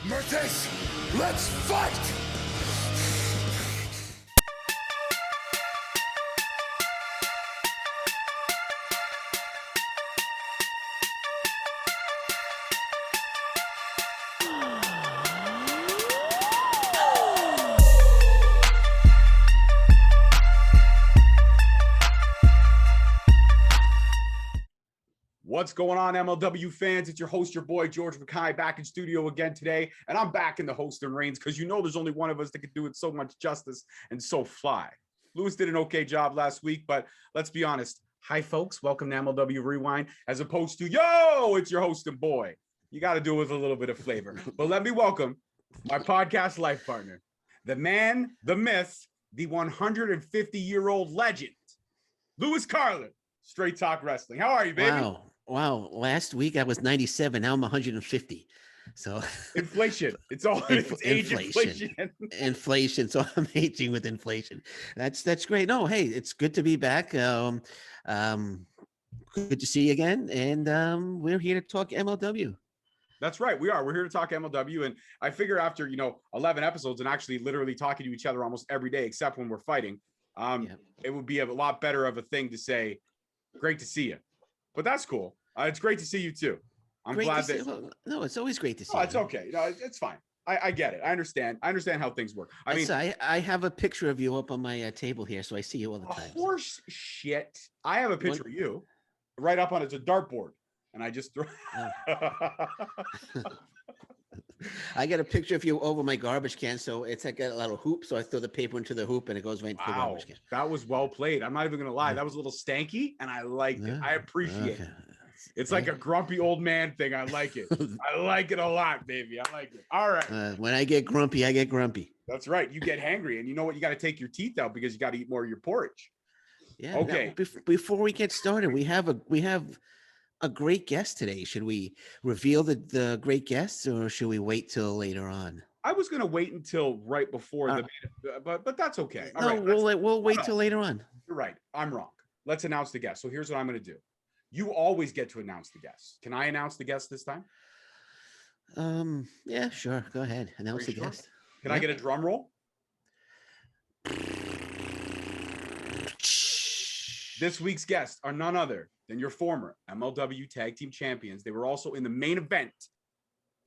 Mertes, let's fight! What's going on, MLW fans? It's your host, your boy, George Mackay, back in studio again today. And I'm back in the hosting reins because you know there's only one of us that can do it so much justice and so fly. Lewis did an okay job last week, but let's be honest. Hi, folks. Welcome to MLW Rewind, as opposed to, yo, it's your host and boy. You got to do it with a little bit of flavor. But let me welcome my podcast life partner, the man, the myth, the 150-year-old legend, Lewis Carlin, Straight Talk Wrestling. How are you, baby? Wow. Last week I was 97. Now I'm 150. So inflation. It's all it's age inflation. Inflation. So I'm aging with inflation. That's great. No, hey, it's good to be back. Good to see you again. And we're here to talk MLW. That's right. We are. We're here to talk MLW. And I figure after, 11 episodes and actually literally talking to each other almost every day, except when we're fighting, it would be a lot better of a thing to say, great to see you. But that's cool. It's great to see you too. I'm glad that. No, it's always great to see. Oh, it's okay. No, it's fine. I get it. I understand. I understand how things work. I have a picture of you up on my table here, so I see you all the time. Horse shit. I have a picture of you right up on it's a dartboard, and I just throw. I got a picture of you over my garbage can, so it's like a little hoop. So I throw the paper into the hoop, and it goes right into the garbage can. That was well played. I'm not even gonna lie. That was a little stanky, and I liked it. I appreciate it. It's like a grumpy old man thing. I like it. I like it a lot, baby. I like it. All right. When I get grumpy, I get grumpy. That's right. You get hangry, and you know what? You got to take your teeth out because you got to eat more of your porridge. Yeah. Okay. Now, before we get started, we have a great guest today. Should we reveal the great guests, or should we wait till later on? I was going to wait until right before but that's okay. All right, we'll wait till later on. You're right. I'm wrong. Let's announce the guest. So here's what I'm going to do. You always get to announce the guest. Can I announce the guest this time? Yeah, sure. Go ahead. Announce the guest. Can I get a drum roll? This week's guests are none other than your former MLW Tag Team Champions. They were also in the main event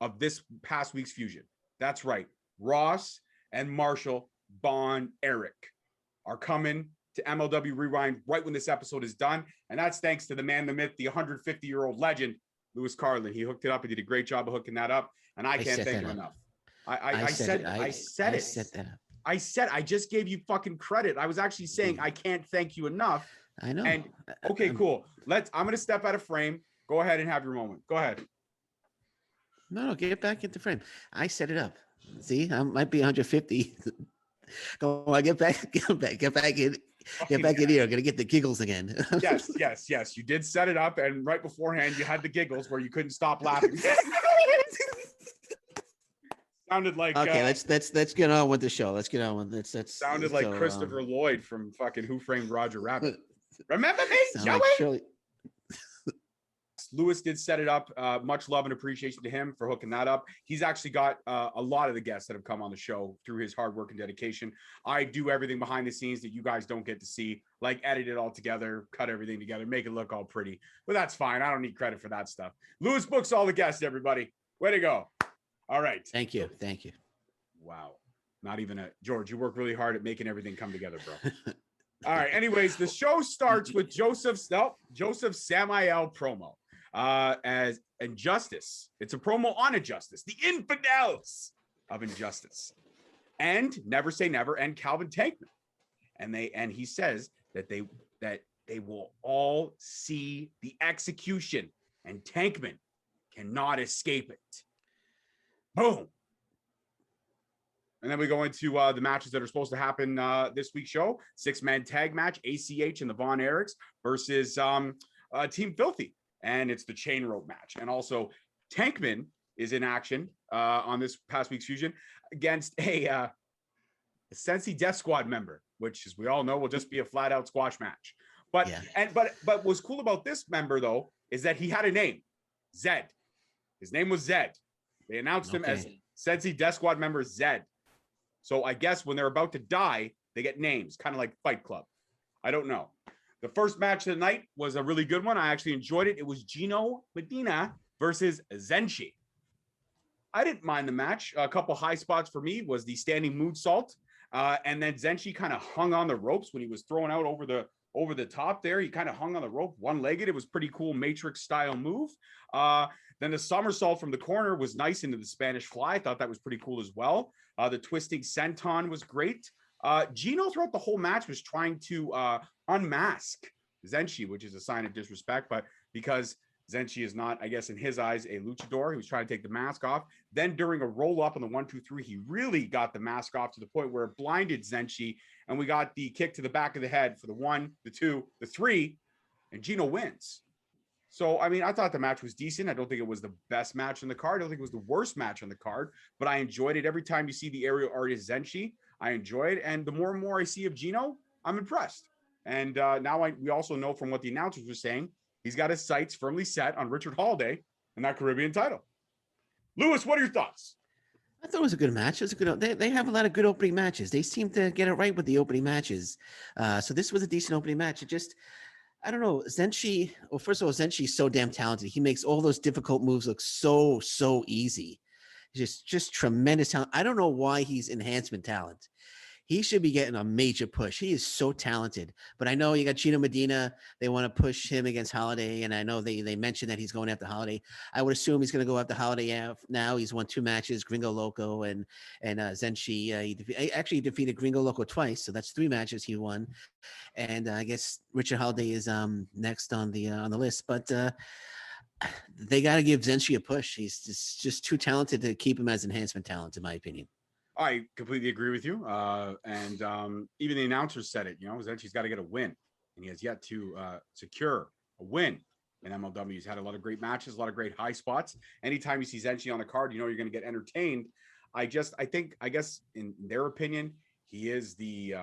of this past week's Fusion. That's right. Ross and Marshall Erich are coming to MLW Rewind right when this episode is done. And that's thanks to the man, the myth, the 150-year-old legend, Lewis Carlin. He hooked it up. He did a great job of hooking that up. And I can't thank him enough. I said I just gave you fucking credit. I was actually saying I can't thank you enough. I know. And okay, cool. I'm going to step out of frame. Go ahead and have your moment. Go ahead. No, get back into frame. I set it up. See, I might be 150. Go on, get back in. Get back in here. I'm gonna get the giggles again. Yes. You did set it up, and right beforehand, you had the giggles where you couldn't stop laughing. Sounded like okay. Let's get on with the show. Let's get on with it. Sounded like Christopher Lloyd from fucking Who Framed Roger Rabbit. Remember me, Joey? Like Lewis did set it up. Much love and appreciation to him for hooking that up. He's actually got a lot of the guests that have come on the show through his hard work and dedication. I do everything behind the scenes that you guys don't get to see, like edit it all together, cut everything together, make it look all pretty. But that's fine. I don't need credit for that stuff. Lewis books all the guests, everybody. Way to go. All right. Thank you. Wow. Not even George, you work really hard at making everything come together, bro. All right. Anyways, the show starts with Joseph Samael promo. As Injustice. It's a promo on Injustice, the infidels of Injustice, and Never Say Never, and Calvin Tankman. And he says that they will all see the execution, and Tankman cannot escape it. Boom. And then we go into the matches that are supposed to happen this week's show. 6-man tag match, ACH and the Von Erichs versus Team Filthy. And it's the chain rope match. And also Tankman is in action on this past week's Fusion against a Sensi Death Squad member, which, as we all know, will just be a flat out squash match. But what's cool about this member, though, is that he had a name, Zed. His name was Zed. They announced him as Sensi Death Squad member Zed. So I guess when they're about to die, they get names, kind of like Fight Club. I don't know. The first match of the night was a really good one. I actually enjoyed it. It was Gino Medina versus Zenshi. I didn't mind the match. A couple high spots for me was the standing moonsault. And then Zenshi kind of hung on the ropes when he was thrown out over the top there. He kind of hung on the rope one-legged. It was pretty cool Matrix style move. Then the somersault from the corner was nice into the Spanish fly. I thought that was pretty cool as well. The twisting senton was great. Gino throughout the whole match was trying to unmask Zenshi, which is a sign of disrespect, but because Zenshi is not, I guess, in his eyes, a luchador, he was trying to take the mask off. Then during a roll up on the 1, 2, 3, he really got the mask off to the point where it blinded Zenshi, and we got the kick to the back of the head for the 1, the 2, the 3, and Gino wins. So, I mean, I thought the match was decent. I don't think it was the best match on the card. I don't think it was the worst match on the card, but I enjoyed it. Every time you see the aerial artist Zenshi, I enjoy it. And the more and more I see of Gino, I'm impressed. And now we also know from what the announcers were saying, he's got his sights firmly set on Richard Holiday and that Caribbean title. Lewis, what are your thoughts? I thought it was a good match. It was a good. They have a lot of good opening matches. They seem to get it right with the opening matches. So this was a decent opening match. It just, I don't know, Zenshi. Well, first of all, Zenshi's so damn talented. He makes all those difficult moves look so easy. Just tremendous talent. I don't know why he's enhancement talent. He should be getting a major push. He is so talented. But I know you got Gino Medina. They want to push him against Holiday, and I know they mentioned that he's going after Holiday. I would assume he's going to go after Holiday now. He's won 2 matches, Gringo Loco and Zenshi. He defeated Gringo Loco twice, so that's 3 matches he won. And I guess Richard Holiday is next on the list, but. They got to give Zenshi a push. He's just too talented to keep him as enhancement talent, in my opinion. I completely agree with you. And even the announcers said it, Zenshi's got to get a win, and he has yet to secure a win in MLW. He's had a lot of great matches, a lot of great high spots. Anytime you see Zenshi on the card, you're going to get entertained. I guess in their opinion, he is the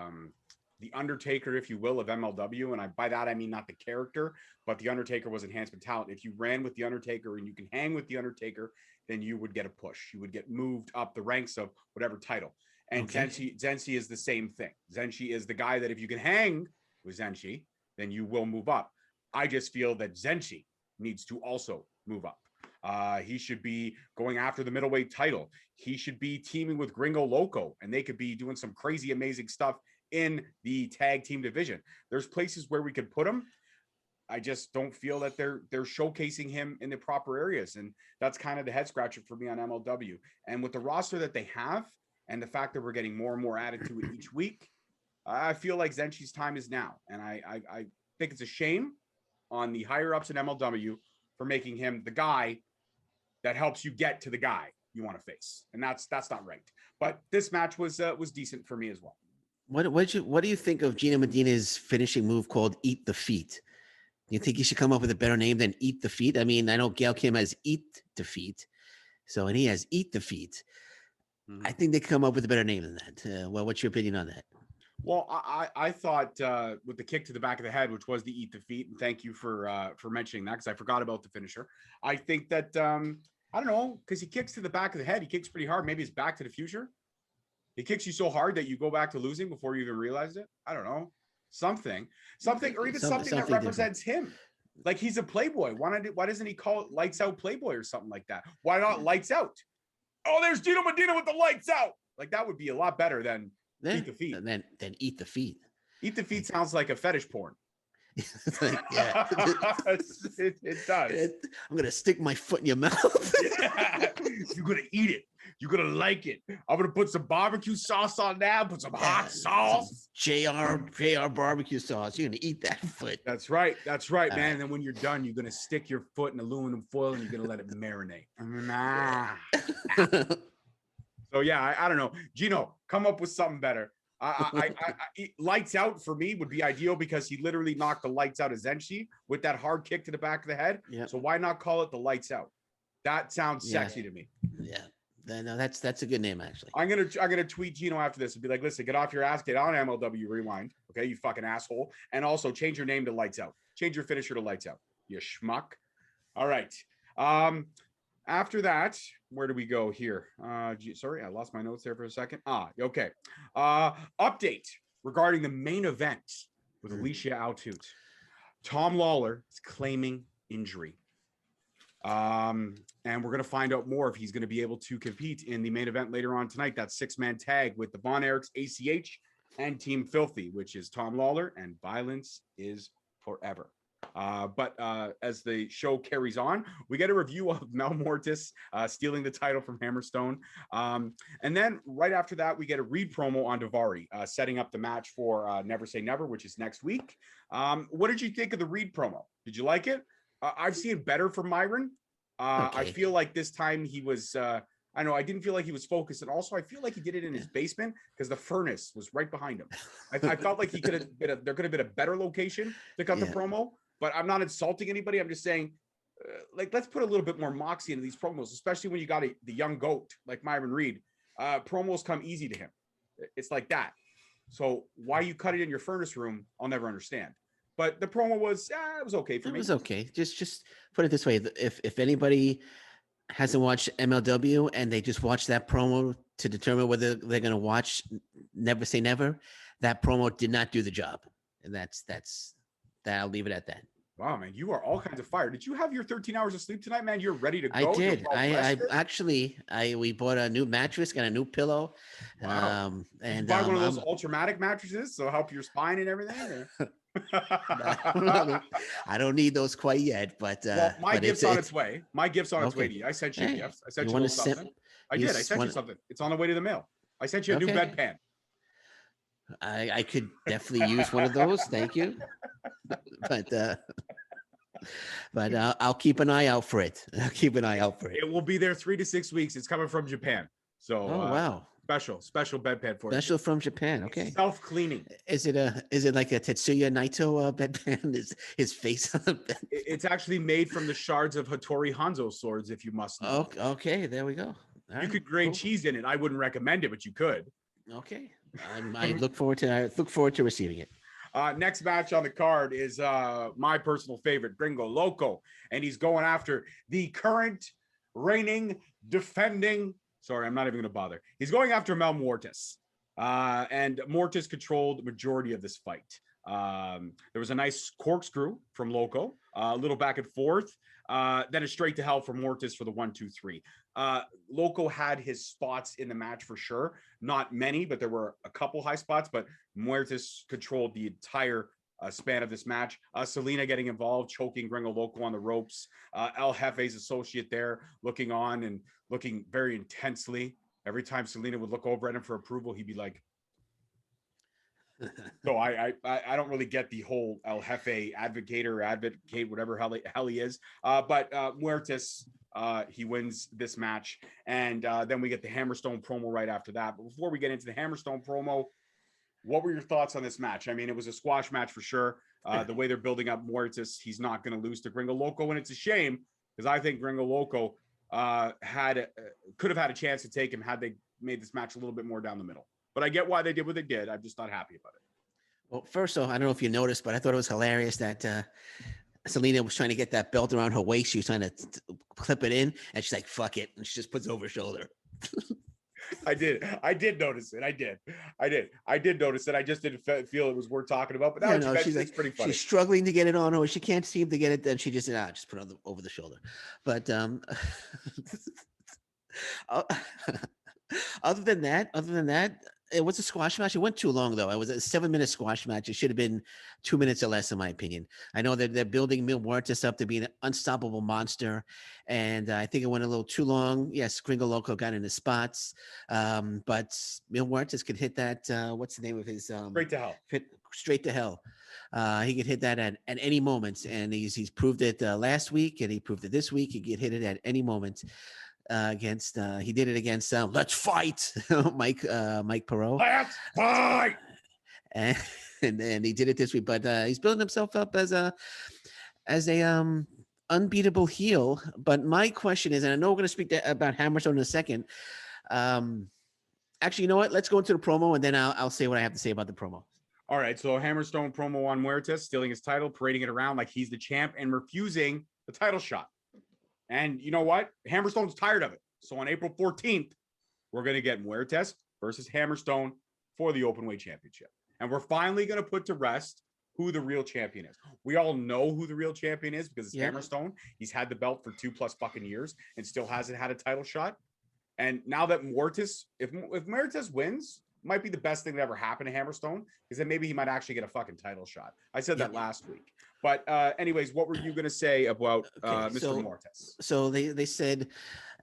Undertaker, if you will, of MLW. And by that, I mean not the character, but the Undertaker was enhancement talent. If you ran with the Undertaker and you can hang with the Undertaker, then you would get a push. You would get moved up the ranks of whatever title. And okay. Zenshi is the same thing. Zenshi is the guy that if you can hang with Zenshi, then you will move up. I just feel that Zenshi needs to also move up. He should be going after the middleweight title. He should be teaming with Gringo Loco, and they could be doing some crazy, amazing stuff in the tag team division. There's places where we could put him. I just don't feel that they're showcasing him in the proper areas. And that's kind of the head scratcher for me on MLW. And with the roster that they have and the fact that we're getting more and more added to it each week, I feel like Zenshi's time is now. And I think it's a shame on the higher ups in MLW for making him the guy that helps you get to the guy you want to face. And that's not right. But this match was decent for me as well. What do you think of Gino Medina's finishing move called Eat the Feet? Do you think he should come up with a better name than Eat the Feet? I mean, I know Gail Kim has Eat Defeat, and he has Eat the Feet. Mm-hmm. I think they come up with a better name than that. Well, what's your opinion on that? Well, I thought with the kick to the back of the head, which was the Eat the Feet, and thank you for mentioning that because I forgot about the finisher. I think that I don't know, because he kicks to the back of the head. He kicks pretty hard. Maybe it's Back to the Future. He kicks you so hard that you go back to losing before you even realize it. I don't know. Something, or even something that represents him. Like he's a Playboy. Why doesn't he call it Lights Out Playboy or something like that? Why not Lights Out? Oh, there's Gino Medina with the lights out. Like that would be a lot better than Eat the Feet. Then Eat the Feet. Eat the Feet sounds like a fetish porn. Yeah, it does. I'm gonna stick my foot in your mouth. Yeah. You're gonna eat it. You're gonna like it. I'm gonna put some barbecue sauce on that. Put some hot sauce. JR barbecue sauce. You're gonna eat that foot. That's right, man. And then when you're done, you're gonna stick your foot in aluminum foil and you're gonna let it marinate. So yeah, I don't know. Gino, come up with something better. I lights out for me would be ideal because he literally knocked the lights out of Zenshi with that hard kick to the back of the head. Yep. So why not call it the lights out? That sounds sexy to me. Yeah. No, that's a good name actually. I'm gonna tweet Gino after this and be like, listen, get off your ass, get on MLW Rewind, okay, you fucking asshole, and also change your name to Lights Out. Change your finisher to Lights Out, you schmuck. All right. After that, where do we go here? Sorry, I lost my notes there for a second. Okay. Update regarding the main event with Alicia Altout. Tom Lawler is claiming injury. And we're going to find out more if he's going to be able to compete in the main event later on tonight. That 6-man tag with the Von Erichs, ACH, and Team Filthy, which is Tom Lawler and Violence is Forever. But as the show carries on, we get a review of Mel Mortis stealing the title from Hammerstone. And then right after that, we get a Reed promo on Daivari, setting up the match for Never Say Never, which is next week. What did you think of the Reed promo? Did you like it? I've seen better from Myron. Okay. I feel like this time he was, I know I didn't feel like he was focused. And also I feel like he did it in his basement because the furnace was right behind him. I felt like he could have been there could have been a better location to cut the promo, but I'm not insulting anybody. I'm just saying, like, let's put a little bit more moxie into these promos, especially when you got the young goat like Myron Reed. Promos come easy to him. It's like that. So why you cut it in your furnace room, I'll never understand. But the promo was, it was okay for me. It was okay. Just put it this way: if anybody hasn't watched MLW and they just watch that promo to determine whether they're going to watch Never Say Never, that promo did not do the job, and that's that. I'll leave it at that. Wow, man, you are all kinds of fire. Did you have your 13 hours of sleep tonight, man? You're ready to go. I did. We bought a new mattress, got a new pillow. Wow. And buy one of those Ultramatic mattresses so help your spine and everything. I don't need those quite yet, but well, my gift's on its way. My gift's on its way to you. I sent you gifts. I sent you something. I did. I sent you something. It's on the way to the mail. I sent you a new bedpan. I could definitely use one of those. Thank you. But I'll keep an eye out for it. It will be there 3 to 6 weeks. It's coming from Japan. So wow. Special bedpan for special from Japan. Okay. Self-cleaning. Is it like a Tetsuya Naito bedpan? Is his face on the bed? It's actually made from the shards of Hattori Hanzo's swords, if you must know. Okay, there we go. You could grate cheese in it. I wouldn't recommend it, but you could. Okay. I look forward to receiving it. Next match on the card is my personal favorite, Gringo Loco, and he's going after the current reigning, defending. Sorry, I'm not even going to bother. He's going after Mel Mortis, and Mortis controlled the majority of this fight. There was a nice corkscrew from Loco, a little back and forth, then a straight to hell from Mortis for the 1-2-3. Loco had his spots in the match for sure. Not many, but there were a couple high spots, but Mortis controlled the entire span of this match. Selena getting involved, choking Gringo Loco on the ropes. El Jefe's associate there looking on and looking very intensely. Every time Selena would look over at him for approval, he'd be like, so I don't really get the whole El Jefe advocate, whatever hell he is. But Muertes, he wins this match. And then we get the Hammerstone promo right after that. But before we get into the Hammerstone promo, what were your thoughts on this match? I mean, it was a squash match for sure. The way they're building up Muertes, he's not going to lose to Gringo Loco. And it's a shame because I think Gringo Loco could have had a chance to take him had they made this match a little bit more down the middle. But I get why they did what they did. I'm just not happy about it. Well, first off, I don't know if you noticed, but I thought it was hilarious that Selena was trying to get that belt around her waist. She was trying to clip it in, and she's like, fuck it. And she just puts it over her shoulder. I did notice it. I did notice it. I just didn't feel it was worth talking about. But now she's like, pretty funny. She's struggling to get it on her. She can't seem to get it. Then she just just put it over the shoulder. But other than that, it was a squash match. It went too long though. It was a 7-minute squash match. It should have been 2 minutes or less, in my opinion. I know that they're building Mil Muertes up to be an unstoppable monster, and I think it went a little too long. Yes, Gringo Loco got in his spots, but Mil Muertes could hit that. What's the name of his? Straight to hell. Straight to hell. He could hit that at any moment, and he's proved it last week, and he proved it this week. He could hit it at any moment. He did it against Let's Fight Mike Perot. Let's fight. And he did it this week, but he's building himself up as a unbeatable heel. But my question is, and I know we're going to speak about Hammerstone in a second. Actually, you know what? Let's go into the promo, and then I'll say what I have to say about the promo. All right, so Hammerstone promo on Muertes, stealing his title, parading it around like he's the champ, and refusing the title shot. And you know what? Hammerstone's tired of it. So on April 14th, we're going to get Muertes versus Hammerstone for the Openweight Championship. And we're finally going to put to rest who the real champion is. We all know who the real champion is because it's Hammerstone. He's had the belt for 2+ fucking years and still hasn't had a title shot. And now that Muertes, if Muertes wins, might be the best thing that ever happened to Hammerstone, because then maybe he might actually get a fucking title shot. I said that last week. But anyways, what were you going to say about Mr. Muertes? So they said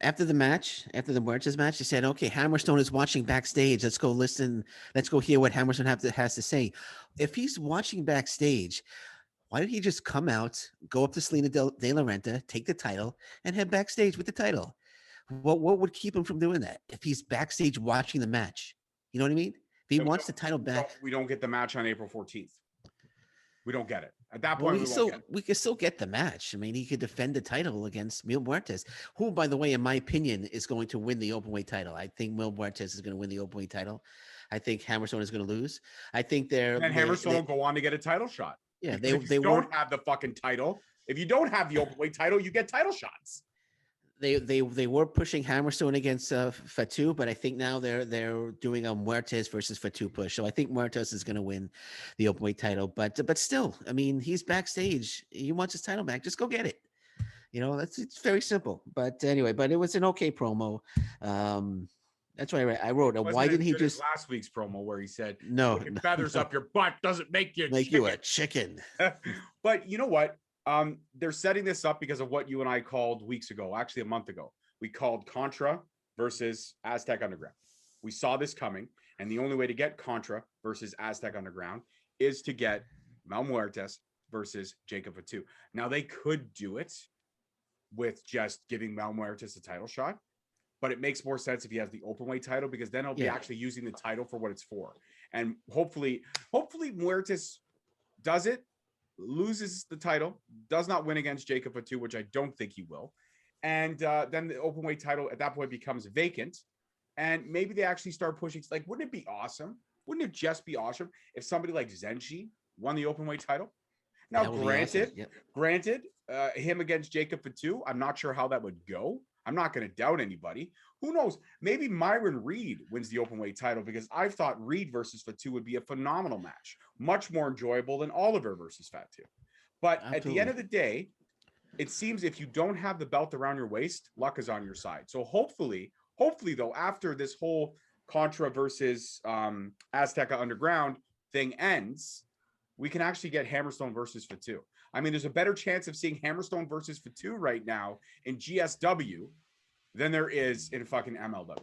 after the match, after the Muertes match, they said, okay, Hammerstone is watching backstage. Let's go listen. Let's go hear what Hammerstone has to say. If he's watching backstage, why did he just come out, go up to Selena De La Renta, take the title, and head backstage with the title? What would keep him from doing that if he's backstage watching the match? You know what I mean? If he wants the title back. We don't get the match on April 14th. We don't get it. At that point, we can still get the match. I mean, he could defend the title against Mil Muertes, who, by the way, in my opinion, is going to win the openweight title. I think Mil Muertes is going to win the openweight title. I think Hammerstone is going to lose. I think Hammerstone will go on to get a title shot. Yeah, they don't have the fucking title. If you don't have the openweight title, you get title shots. They were pushing Hammerstone against Fatu, but I think now they're doing a Muertes versus Fatu push. So I think Muertes is going to win the openweight title. But still, I mean, he's backstage. He wants his title back. Just go get it. You know, it's very simple. But anyway, but it was an okay promo. That's why I wrote. Why didn't he just last week's promo where he said, "No, feathers up your butt doesn't make you a chicken." But you know what? They're setting this up because of what you and I called weeks ago, actually a month ago. We called Contra versus Aztec Underground. We saw this coming, and the only way to get Contra versus Aztec Underground is to get Mil Muertes versus Jacob Fatu. Now, they could do it with just giving Mil Muertes a title shot, but it makes more sense if he has the openweight title, because then he'll be actually using the title for what it's for. And hopefully Muertes does it, loses the title, does not win against Jacob Fatu, which I don't think he will. And then the openweight title at that point becomes vacant. And maybe they actually start pushing. Like, wouldn't it be awesome? Wouldn't it just be awesome if somebody like Zenshi won the openweight title? Now, granted, him against Jacob Fatu, I'm not sure how that would go. I'm not going to doubt anybody. Who knows? Maybe Myron Reed wins the openweight title, because I thought Reed versus Fatu would be a phenomenal match, much more enjoyable than Oliver versus Fatu. But at the end of the day, it seems if you don't have the belt around your waist, luck is on your side. So hopefully though, after this whole Contra versus Azteca Underground thing ends, we can actually get Hammerstone versus Fatu. I mean, there's a better chance of seeing Hammerstone versus Fatu right now in GSW than there is in fucking MLW.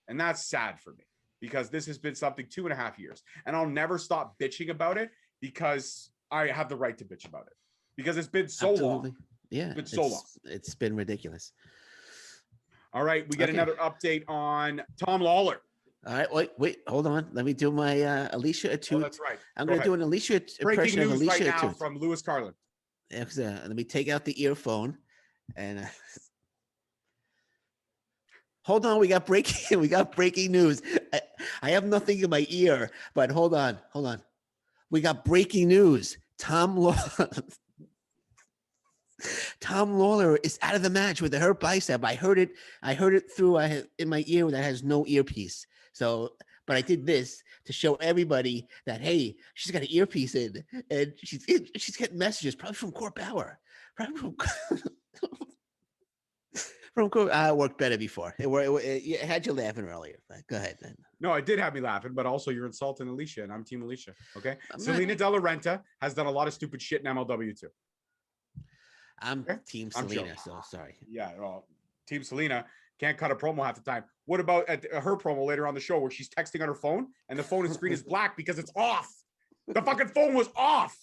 And that's sad for me, because this has been something 2.5 years. And I'll never stop bitching about it, because I have the right to bitch about it, because it's been so long. Yeah, it's so long. It's been ridiculous. All right, we get another update on Tom Lawler. All right, wait, hold on. Let me do my Alicia Atut. Oh, that's right. I'm going to do an Alicia Breaking impression of news Alicia right now Atut. from Lewis Carlin. Let me take out the earphone and hold on. We got breaking news. I have nothing in my ear, but hold on. We got breaking news. Tom Lawler is out of the match with a hurt bicep. I heard it through in my ear that has no earpiece. So, but I did this to show everybody that, hey, she's got an earpiece in, and she's getting messages probably from Court Bauer. Probably from Court. It worked better before. It had you laughing earlier. But go ahead, then. No, it did have me laughing, but also you're insulting Alicia, and I'm Team Alicia. Okay, Selena De La Renta has done a lot of stupid shit in MLW too. I'm Team Selena, so sorry. Yeah, well, Team Selena can't cut a promo half the time. What about at her promo later on the show where she's texting on her phone and the phone screen is black because it's off? The fucking phone was off.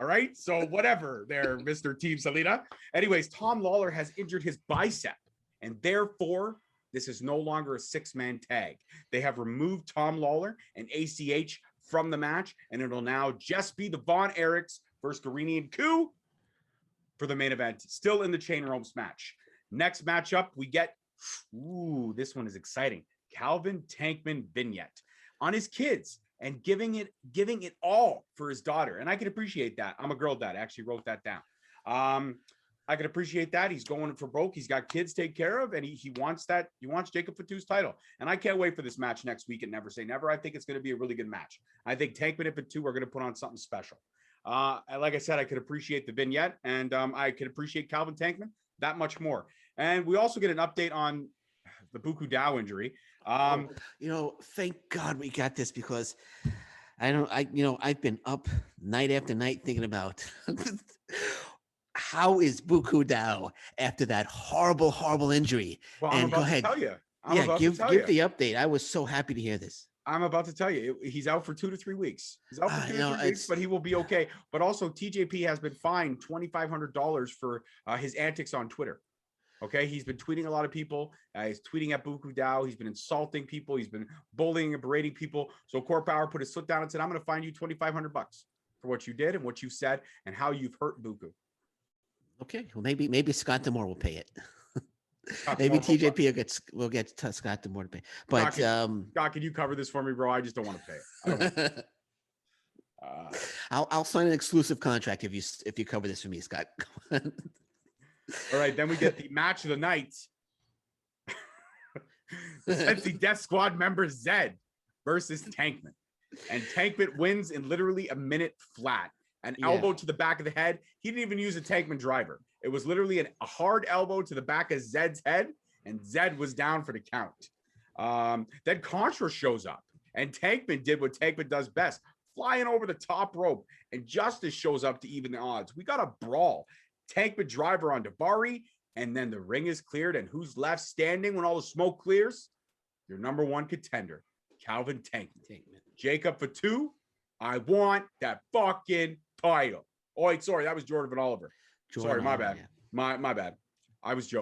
All right, so whatever there, Mr. Team Selena. Anyways, Tom Lawler has injured his bicep, and therefore this is no longer a 6-man tag. They have removed Tom Lawler and ACH from the match, and it'll now just be the Von Erichs versus Guarini and Koo for the main event, still in the Chain Ropes match. Next matchup, we get, this one is exciting. Calvin Tankman vignette on his kids and giving it all for his daughter. And I can appreciate that. I'm a girl dad. I actually wrote that down. I can appreciate that. He's going for broke. He's got kids to take care of, and he wants that. He wants Jacob Fatu's title. And I can't wait for this match next week at Never Say Never. I think it's going to be a really good match. I think Tankman and Fatu are going to put on something special. Like I said, I could appreciate the vignette, and I could appreciate Calvin Tankman that much more. And we also get an update on the Buku Dao injury. Thank God we got this, because I've been up night after night thinking about how is Buku Dao after that horrible injury. Well, I'm about to tell you. Give the update. I was so happy to hear this. I'm about to tell you, he's out for 2 to 3 weeks. He's out for 2 to 3 weeks, but he will be okay. But also, TJP has been fined $2,500 for his antics on Twitter. Okay, he's been tweeting a lot of people. He's tweeting at Buku Dao. He's been insulting people. He's been bullying and berating people. So Core Power put his foot down and said, "I'm going to fine you $2,500 for what you did and what you said and how you've hurt Buku." Okay, well maybe Scott D'Amore will pay it. Maybe TJP will get Scott D'Amore to pay. But Scott, can you cover this for me, bro? I just don't want to pay it. I'll sign an exclusive contract if you cover this for me, Scott. All right, then we get the match of the night. The Sensi Death Squad member Zed versus Tankman. And Tankman wins in literally a minute flat. An elbow to the back of the head. He didn't even use a Tankman driver. It was literally a hard elbow to the back of Zed's head, and Zed was down for the count. Then Contra shows up, and Tankman did what Tankman does best, flying over the top rope, and Justice shows up to even the odds. We got a brawl. Tankman driver on Dabari, and then the ring is cleared, and who's left standing when all the smoke clears? Your number one contender, Calvin Tankman. Jacob Fatu, I want that fucking title. Oh, wait, sorry, that was Jordan Van Oliver. Sorry, my bad. Yeah. My bad. I was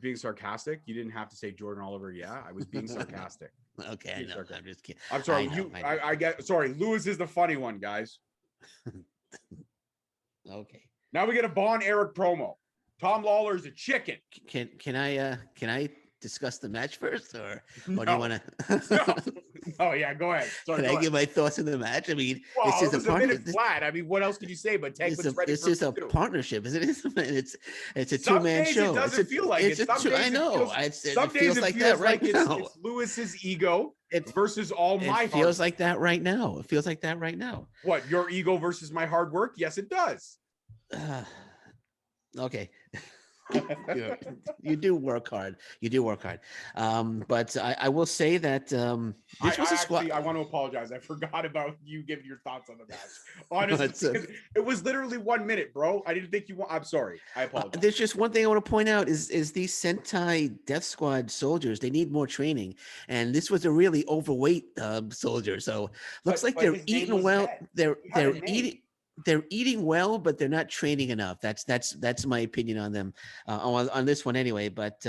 being sarcastic. You didn't have to say Jordan Oliver. Yeah, I was being sarcastic. Okay, I know. I'm just kidding. I'm sorry. I get sorry. Lewis is the funny one, guys. Okay. Now we get a Von Erich promo. Tom Lawler is a chicken. Can I discuss the match first, or do you want to? Oh yeah, go ahead. Sorry, can I give my thoughts on the match? I mean, this is a minute flat. I mean, what else can you say? But Tankman's ready. It's just a partnership, isn't it? It's a two-man show. It doesn't feel like it. I know. It feels like that right now. It's Lewis's ego versus all my hard work. It feels like that right now. It feels like that right now. What, your ego versus my hard work? Yes, it does. Okay. You do work hard. But I will say that this was a squad. I want to apologize. I forgot about you giving your thoughts on the match. Honestly, it was literally 1 minute, bro. I didn't think you want. I'm sorry. I apologize. There's just one thing I want to point out is these Sentai Death Squad soldiers, they need more training, and this was a really overweight soldier. So looks like they're eating well. They're eating well, but they're not training enough. That's my opinion on them on this one anyway. But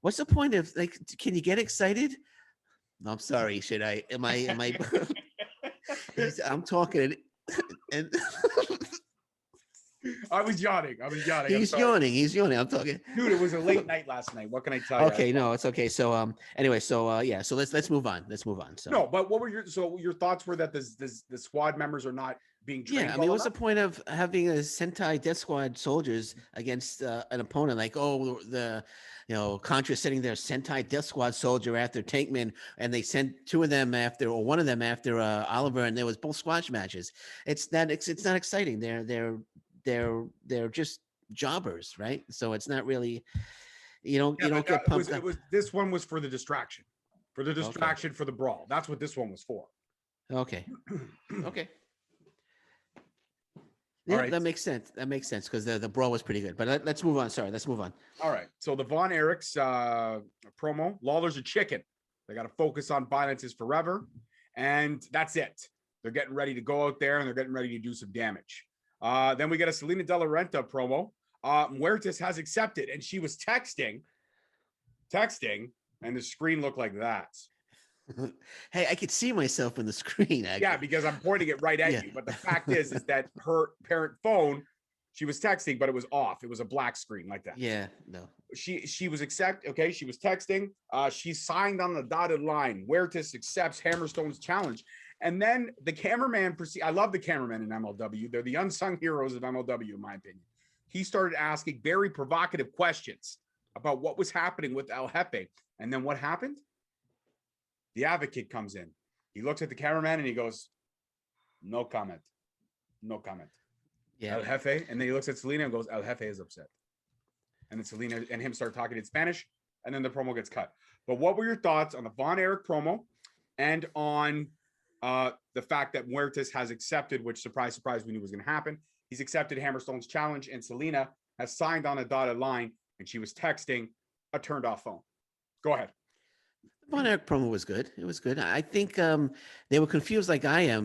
what's the point of, like, can you get excited? I'm sorry. Should I? Am I? I'm talking and I was yawning. He's yawning. I'm talking. Dude, it was a late night last night. What can I tell you? Okay, no, it's okay. So anyway, so let's move on. So no, but what were your thoughts were that the squad members are not being trained? Yeah, I mean, what's the point of having a Sentai Death Squad soldiers against an opponent like, Contra sending their Sentai Death Squad soldier after Tankman, and they sent one of them after Oliver, and there was both squash matches. It's not exciting. They're just jobbers, right? So it's not really, you don't get pumped up. This one was for the distraction, for the brawl. That's what this one was for. Okay. Yeah, right. That makes sense. Because the brawl was pretty good. But let's move on. Sorry, let's move on. All right. So the Von Erichs promo, Lawler's a chicken. They got to focus on violence is forever. And that's it. They're getting ready to go out there, and they're getting ready to do some damage. Then we get a Selena De La Renta promo. Muertes has accepted, and she was texting, and the screen looked like that. Hey, I could see myself on the screen. Actually. Yeah, because I'm pointing it right at you. But the fact is that her parent phone, she was texting, but it was off. It was a black screen like that. Yeah, no. She was she was texting. She signed on the dotted line. Muertes accepts Hammerstone's challenge. And then the cameraman I love the cameraman in MLW. They're the unsung heroes of MLW, in my opinion. he started asking very provocative questions about what was happening with El Jefe. And then what happened? The advocate comes in. He looks at the cameraman and he goes, no comment. No comment. Yeah. El Jefe. And then he looks at Selena and goes, El Jefe is upset. And then Selena and him start talking in Spanish. And then the promo gets cut. But what were your thoughts on the Von Erich promo and on the fact that Muertes has accepted, which surprise, surprise, we knew was going to happen. He's accepted Hammerstone's challenge, and Selena has signed on a dotted line, and she was texting a turned off phone. Go ahead. Von Erich promo was good. It was good. I think they were confused like I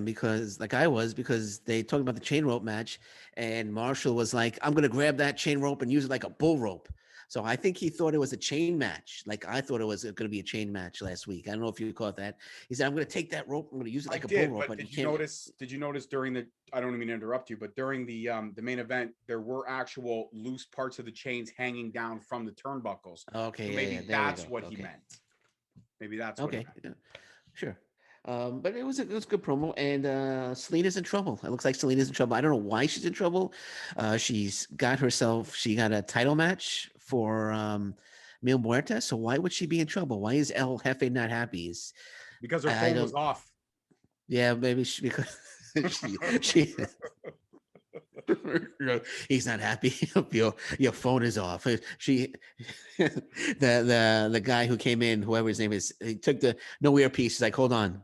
was because they talked about the chain rope match, and Marshall was like, I'm going to grab that chain rope and use it like a bull rope. So I think he thought it was a chain match. Like I thought it was going to be a chain match last week. I don't know if you caught that. He said, I'm going to take that rope. I'm going to use it like a bull rope. But did you notice during the, I don't mean to interrupt you, but during the main event, there were actual loose parts of the chains hanging down from the turnbuckles. Okay. So maybe that's what he meant. Maybe that's what he meant. Sure. But it was a good promo, and Selena's in trouble. It looks like Selena's in trouble. I don't know why she's in trouble. She got a title match for Mil Muertes. So why would she be in trouble? Why is El Jefe not happy? Because her phone was off. Yeah, maybe because she he's not happy. Your phone is off. The guy who came in, whoever his name is, he took the no earpiece. He's like, hold on.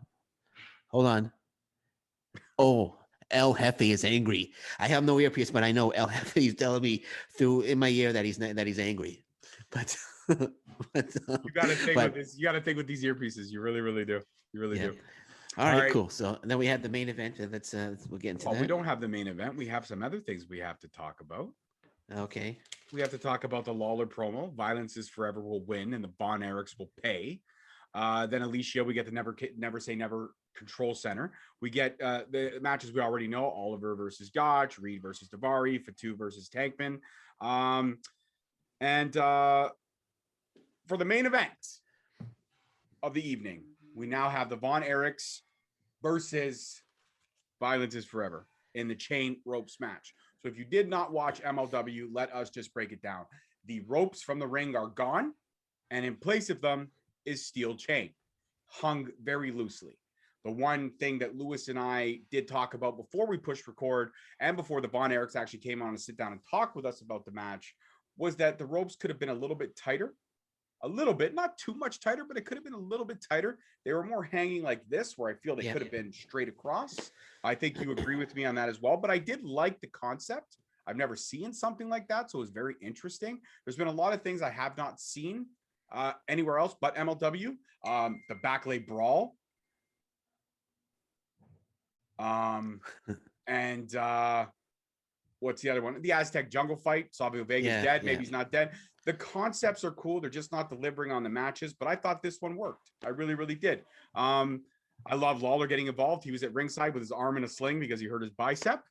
Oh, El Jefe is angry. I have no earpiece, but I know El Jefe is telling me through in my ear that he's angry. But you gotta think with these earpieces. You really, really do. You really do. All right, cool. So then we have the main event. Let's we'll get into that. We don't have the main event. We have some other things we have to talk about. Okay. We have to talk about the Lawler promo. Violence is Forever will win, and the Von Erichs will pay. Then Alicia, we get the Never Say Never Control Center. We get the matches we already know: Oliver versus Gotch, Reed versus Davari, Fatu versus Tankman. And for the main event of the evening, we now have the Von Erichs versus Violence is Forever in the chain ropes match. So if you did not watch MLW, let us just break it down. The ropes from the ring are gone, and in place of them is steel chain, hung very loosely. The one thing that Lewis and I did talk about before we pushed record and before the Von Erichs actually came on to sit down and talk with us about the match was that the ropes could have been a little bit tighter. A little bit, not too much tighter, but it could have been a little bit tighter. They were more hanging like this, where I feel they could have been straight across. I think you agree with me on that as well, but I did like the concept. I've never seen something like that, so it was very interesting. There's been a lot of things I have not seen anywhere else but MLW. The backlay brawl. And what's the other one? The Aztec jungle fight. Savio Vega's dead. Maybe he's not dead. The concepts are cool. They're just not delivering on the matches, but I thought this one worked. I really, really did. I love Lawler getting involved. He was at ringside with his arm in a sling because he hurt his bicep.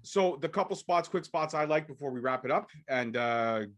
So the couple spots, quick spots I like before we wrap it up and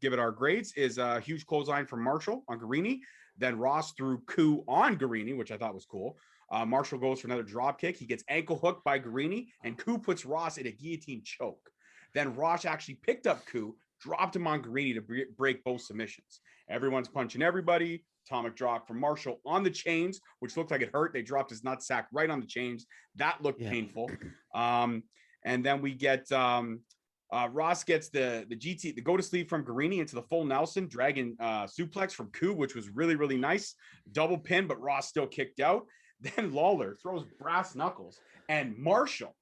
give it our grades is a huge clothesline from Marshall on Guarini. Then Ross threw coup on Guarini, which I thought was cool. Marshall goes for another drop kick. He gets ankle hooked by Guarini, and Coup puts Ross in a guillotine choke. Then Ross actually picked up Coup, dropped him on Guarini to break both submissions. Everyone's punching everybody. Atomic drop from Marshall on the chains, which looked like it hurt. They dropped his nutsack right on the chains. That looked painful. And then we get Ross gets the GT, the go to sleep from Guarini into the full Nelson, dragon suplex from Coup, which was really, really nice. Double pin, but Ross still kicked out. Then Lawler throws brass knuckles, and Marshall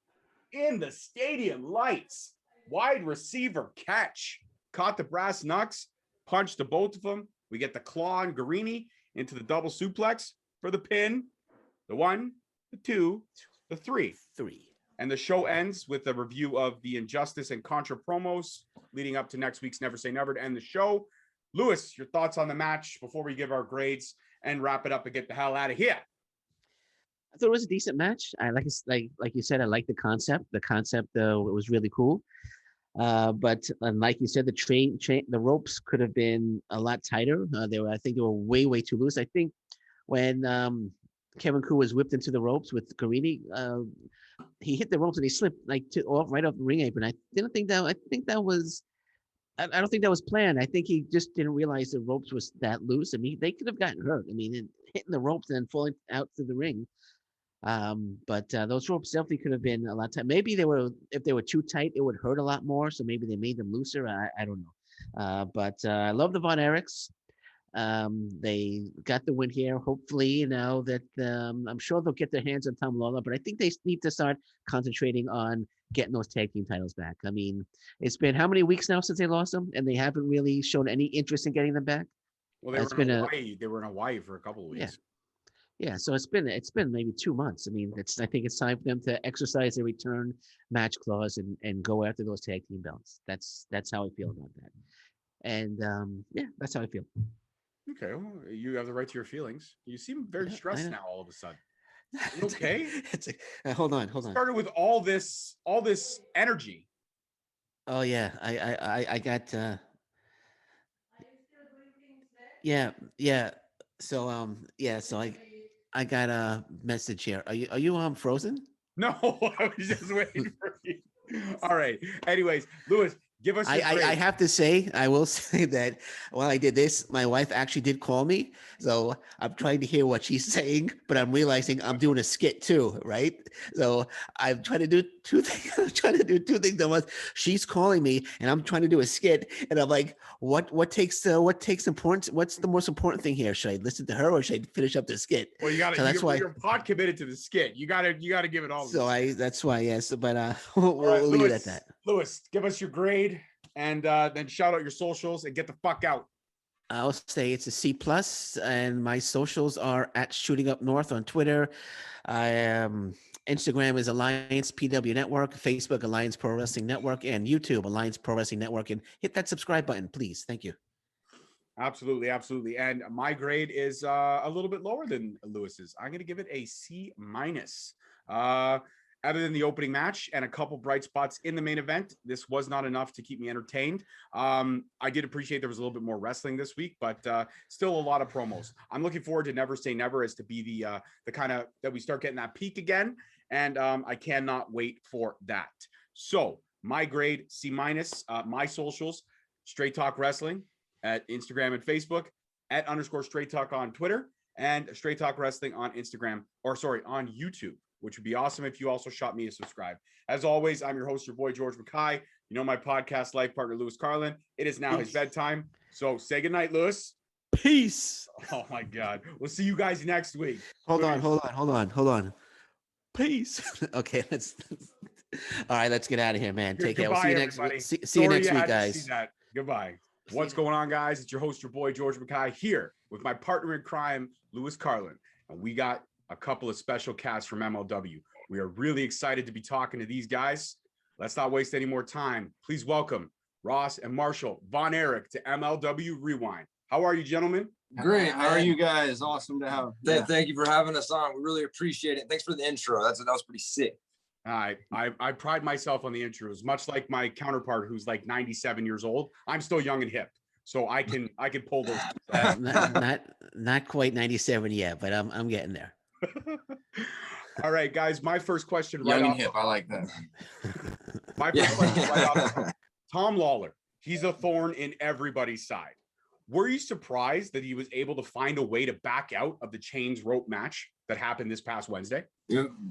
in the stadium lights, wide receiver catch, caught the brass knucks, punched the both of them. We get the claw on Guarini into the double suplex for the pin, the 1, the 2, the 3. And the show ends with a review of the Injustice and Contra promos leading up to next week's Never Say Never to end the show. Lewis, your thoughts on the match before we give our grades and wrap it up and get the hell out of here. I thought it was a decent match. I like you said, I like the concept. The concept was really cool. But like you said, the ropes could have been a lot tighter. I think they were way too loose. I think when Kevin Koo was whipped into the ropes with Carini. He hit the ropes and he slipped like right off the ring apron. I think that was. I don't think that was planned. I think he just didn't realize the ropes was that loose. I mean, they could have gotten hurt. I mean, hitting the ropes and then falling out through the ring. But those ropes definitely could have been a lot tight. Maybe if they were too tight, it would hurt a lot more. So maybe they made them looser. I don't know. But I love the Von Erichs. They got the win here. Hopefully, that I'm sure they'll get their hands on Tom Lawler, but I think they need to start concentrating on getting those tag team titles back. I mean, it's been how many weeks now since they lost them, and they haven't really shown any interest in getting them back. Well, they were in Hawaii for a couple of weeks. Yeah. So it's been maybe 2 months. I mean, I think it's time for them to exercise their return match clause and go after those tag team belts. That's how I feel about that. And that's how I feel. Okay, well, you have the right to your feelings. You seem very stressed now all of a sudden. Okay. Hold on. Started with all this energy. Oh yeah, I got yeah. So so I got a message here. Are you frozen? No, I was just waiting for you. All right. Anyways, Lewis, give us. I have to say, I will say that while I did this, my wife actually did call me. So I'm trying to hear what she's saying, but I'm realizing I'm doing a skit too, right? So I'm trying to do two things. I'm trying to do two things at once. She's calling me, and I'm trying to do a skit, and I'm like, what takes importance? What's the most important thing here? Should I listen to her or should I finish up the skit? Well, you got to. So that's why you're pod committed to the skit. You got to give it all. So that's why, yes. But we'll leave it at that. Lewis, give us your grade and then shout out your socials and get the fuck out. I'll say it's a C+, and my socials are at Shooting Up North on Twitter. Instagram is Alliance PW Network, Facebook Alliance Pro Wrestling Network, and YouTube Alliance Pro Wrestling Network. And hit that subscribe button, please. Thank you. Absolutely. And my grade is a little bit lower than Lewis's. I'm going to give it a C-. Other than the opening match and a couple bright spots in the main event, this was not enough to keep me entertained. I did appreciate there was a little bit more wrestling this week, but still a lot of promos. I'm looking forward to Never Say Never as to be the kind of that we start getting that peak again. And I cannot wait for that. So my grade, C-. My socials, Straight Talk Wrestling at Instagram and Facebook, at _Straight Talk on Twitter, and Straight Talk Wrestling on on YouTube, which would be awesome if you also shot me a subscribe. As always, I'm your host, your boy, George Mackay. You know my podcast life partner, Lewis Carlin. It is now his bedtime. So say goodnight, Lewis. Peace. Oh, my God. We'll see you guys next week. Hold on. Peace. Okay, all right, let's get out of here, man. Take care. We'll see you next week. See you next week, guys. Goodbye. What's going on, guys? It's your host, your boy, George Mackay, here with my partner in crime, Lewis Carlin. And we got a couple of special casts from MLW. We are really excited to be talking to these guys. Let's not waste any more time. Please welcome Ross and Marshall Von Erich to MLW Rewind. How are you, gentlemen? Great. How are you guys? Awesome to have. Thank you for having us on. We really appreciate it. Thanks for the intro. That was pretty sick. I pride myself on the intros, much like my counterpart who's like 97 years old. I'm still young and hip, so I can pull those. not quite 97 yet, but I'm getting there. All right, guys. My first question. Young and hip. I like that. My first question right off. Tom Lawler. He's a thorn in everybody's side. Were you surprised that he was able to find a way to back out of the chains rope match that happened this past Wednesday?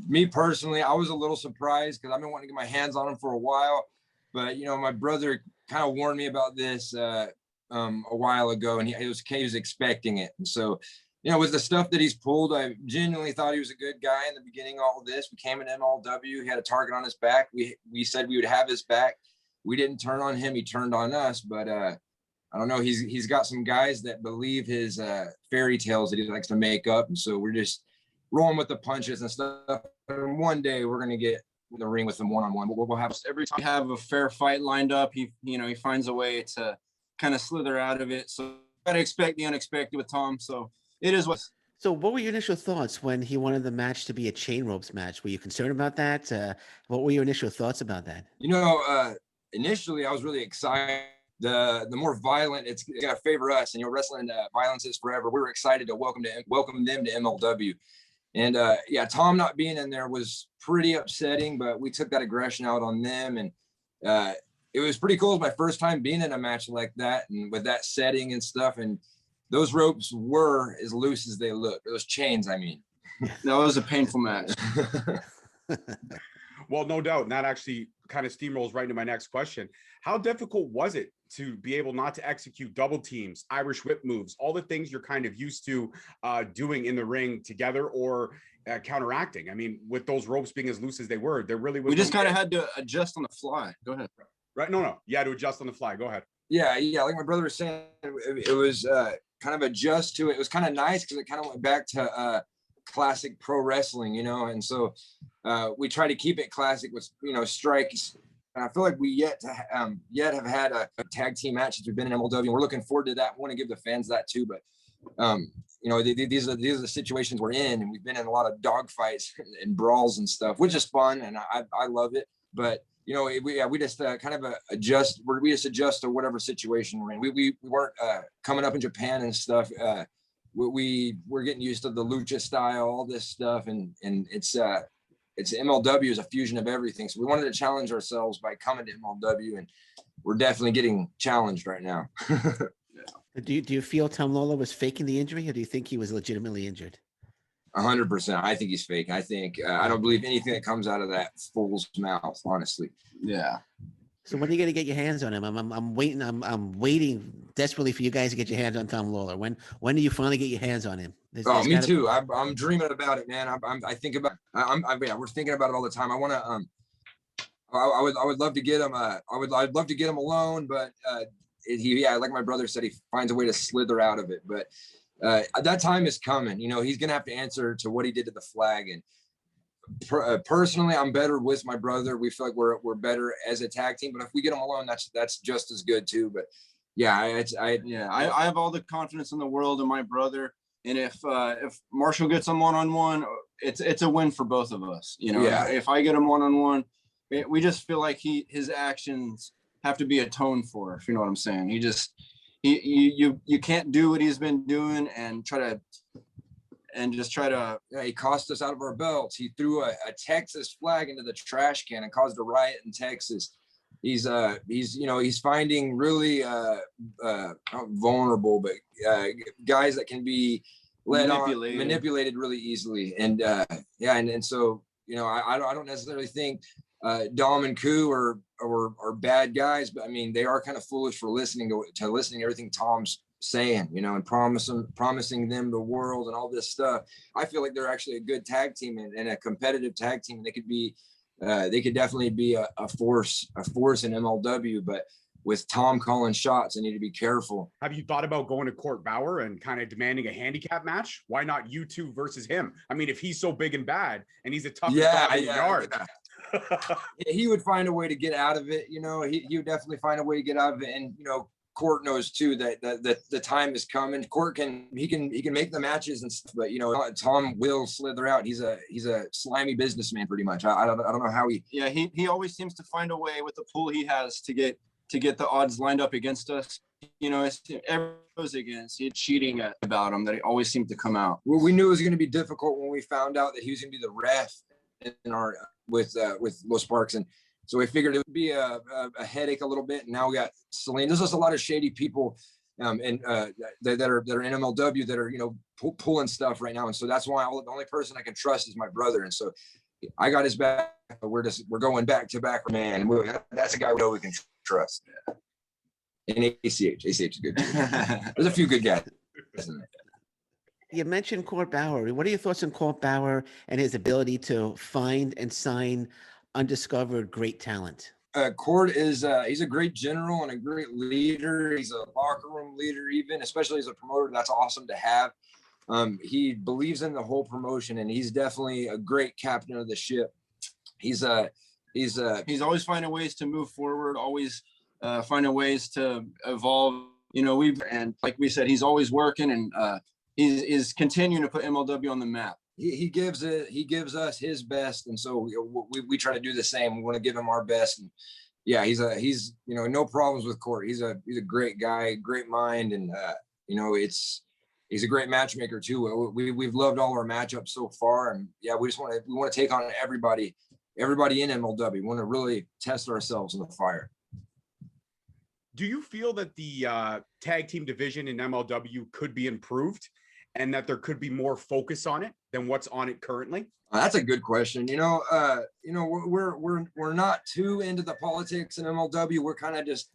Me personally, I was a little surprised because I've been wanting to get my hands on him for a while. But, my brother kind of warned me about this a while ago, and he was expecting it. And so, with the stuff that he's pulled, I genuinely thought he was a good guy in the beginning of all of this. We came in MLW. He had a target on his back. We said we would have his back. We didn't turn on him. He turned on us. But I don't know. He's got some guys that believe his fairy tales that he likes to make up. And so we're just rolling with the punches and stuff. And one day we're going to get in the ring with him one-on-one. We'll have every time we have a fair fight lined up, he finds a way to kind of slither out of it. So got to expect the unexpected with Tom. So it is what. So what were your initial thoughts when he wanted the match to be a chain ropes match? Were you concerned about that? What were your initial thoughts about that? Initially I was really excited. The more violent it's going to favor us, and wrestling violence is forever. We were excited to welcome them to MLW. And yeah, Tom not being in there was pretty upsetting, but we took that aggression out on them. And it was pretty cool. It was my first time being in a match like that and with that setting and stuff. And those ropes were as loose as they look. Those chains, I mean. No, it was a painful match. Well, no doubt. And that actually kind of steamrolls right into my next question. How difficult was it to be able not to execute double teams, Irish whip moves, all the things you're kind of used to doing in the ring together or counteracting? I mean, with those ropes being as loose as they were, there really was. We just kind of had to adjust on the fly. Go ahead. Right? No. You had to adjust on the fly. Go ahead. Yeah. Like my brother was saying, it was kind of adjust to it. It was kind of nice because it kind of went back to classic pro wrestling, you know, and so we try to keep it classic with, you know, strikes. And I feel like we yet have had a tag team match since we've been in MLW, and we're looking forward to that. We want to give the fans that too, but you know, these are the situations we're in, and we've been in a lot of dog fights and brawls and stuff, which is fun, and I love it. But you know, we just kind of adjust. We just adjust to whatever situation we're in. We weren't coming up in Japan and stuff. We're getting used to the lucha style, all this stuff, and it's MLW is a fusion of everything. So we wanted to challenge ourselves by coming to MLW, and we're definitely getting challenged right now. Do you feel Tom Lawler was faking the injury, or do you think he was legitimately injured? 100%. I think he's fake. I think I don't believe anything that comes out of that fool's mouth, honestly. Yeah. So when are you going to get your hands on him? I'm waiting. I'm waiting desperately for you guys to get your hands on Tom Lawler. When do you finally get your hands on him? Me too. I'm dreaming about it, man. I think about. We're thinking about it all the time. I want to. I would love to get him. I'd love to get him alone, but like my brother said, he finds a way to slither out of it. But that time is coming. You know, he's gonna have to answer to what he did to the flag. And personally, I'm better with my brother. We feel like we're better as a tag team. But if we get him alone, that's just as good too. But yeah, I have all the confidence in the world in my brother. And if Marshall gets him one-on-one, it's a win for both of us. You know, if I get him one-on-one, we just feel like his actions have to be atoned for, if you know what I'm saying. You can't do what he's been doing and try to. Yeah, he cost us out of our belts. He threw a Texas flag into the trash can and caused a riot in Texas. He's finding really not vulnerable, but guys that can be manipulated really easily. And and so, you know, I don't necessarily think Dom and Koo are bad guys, but I mean, they are kind of foolish for listening to everything Tom's saying, you know, and promising them the world and all this stuff. I feel like they're actually a good tag team and a competitive tag team. They could definitely be a force in MLW, but with Tom calling shots, I need to be careful. Have you thought about going to Court Bauer and kind of demanding a handicap match? Why not you two versus him? I mean, if he's so big and bad and he's a tough guy in the yard. Yeah, he would find a way to get out of it. You know, he would definitely find a way to get out of it. And, you know, Court knows too that the time is coming. Court can make the matches and stuff, but you know, Tom will slither out. He's a slimy businessman pretty much. I don't know how he. Yeah, he always seems to find a way with the pool he has to get the odds lined up against us. You know, everyone goes against, he's cheating about him, that he always seemed to come out. Well, we knew it was going to be difficult when we found out that he was going to be the ref in our with Los Sparks, and so we figured it would be a headache a little bit. And now we got Celine. There's just a lot of shady people that are in MLW that are, you know, pulling stuff right now. And so that's why the only person I can trust is my brother. And so I got his back. We're going back to back, man. That's a guy we know we can trust. And ACH is good too. There's a few good guys. You mentioned Court Bauer. What are your thoughts on Court Bauer and his ability to find and sign undiscovered great talent? Court is he's a great general and a great leader. He's a locker room leader, even especially as a promoter. That's awesome to have. He believes in the whole promotion, and he's definitely a great captain of the ship. He's always finding ways to move forward, always finding ways to evolve. You know, and like we said, he's always working, and he's continuing to put MLW on the map. He gives us his best, and so we try to do the same. We want to give him our best, and yeah, he's you know, no problems with Court. He's a great guy, great mind, and you know, he's a great matchmaker too. We've loved all our matchups so far, and yeah, we want to take on everybody in MLW. We want to really test ourselves in the fire. Do you feel that the tag team division in MLW could be improved, and that there could be more focus on it than what's on it currently? That's a good question. We're not too into the politics in MLW. We're kind of just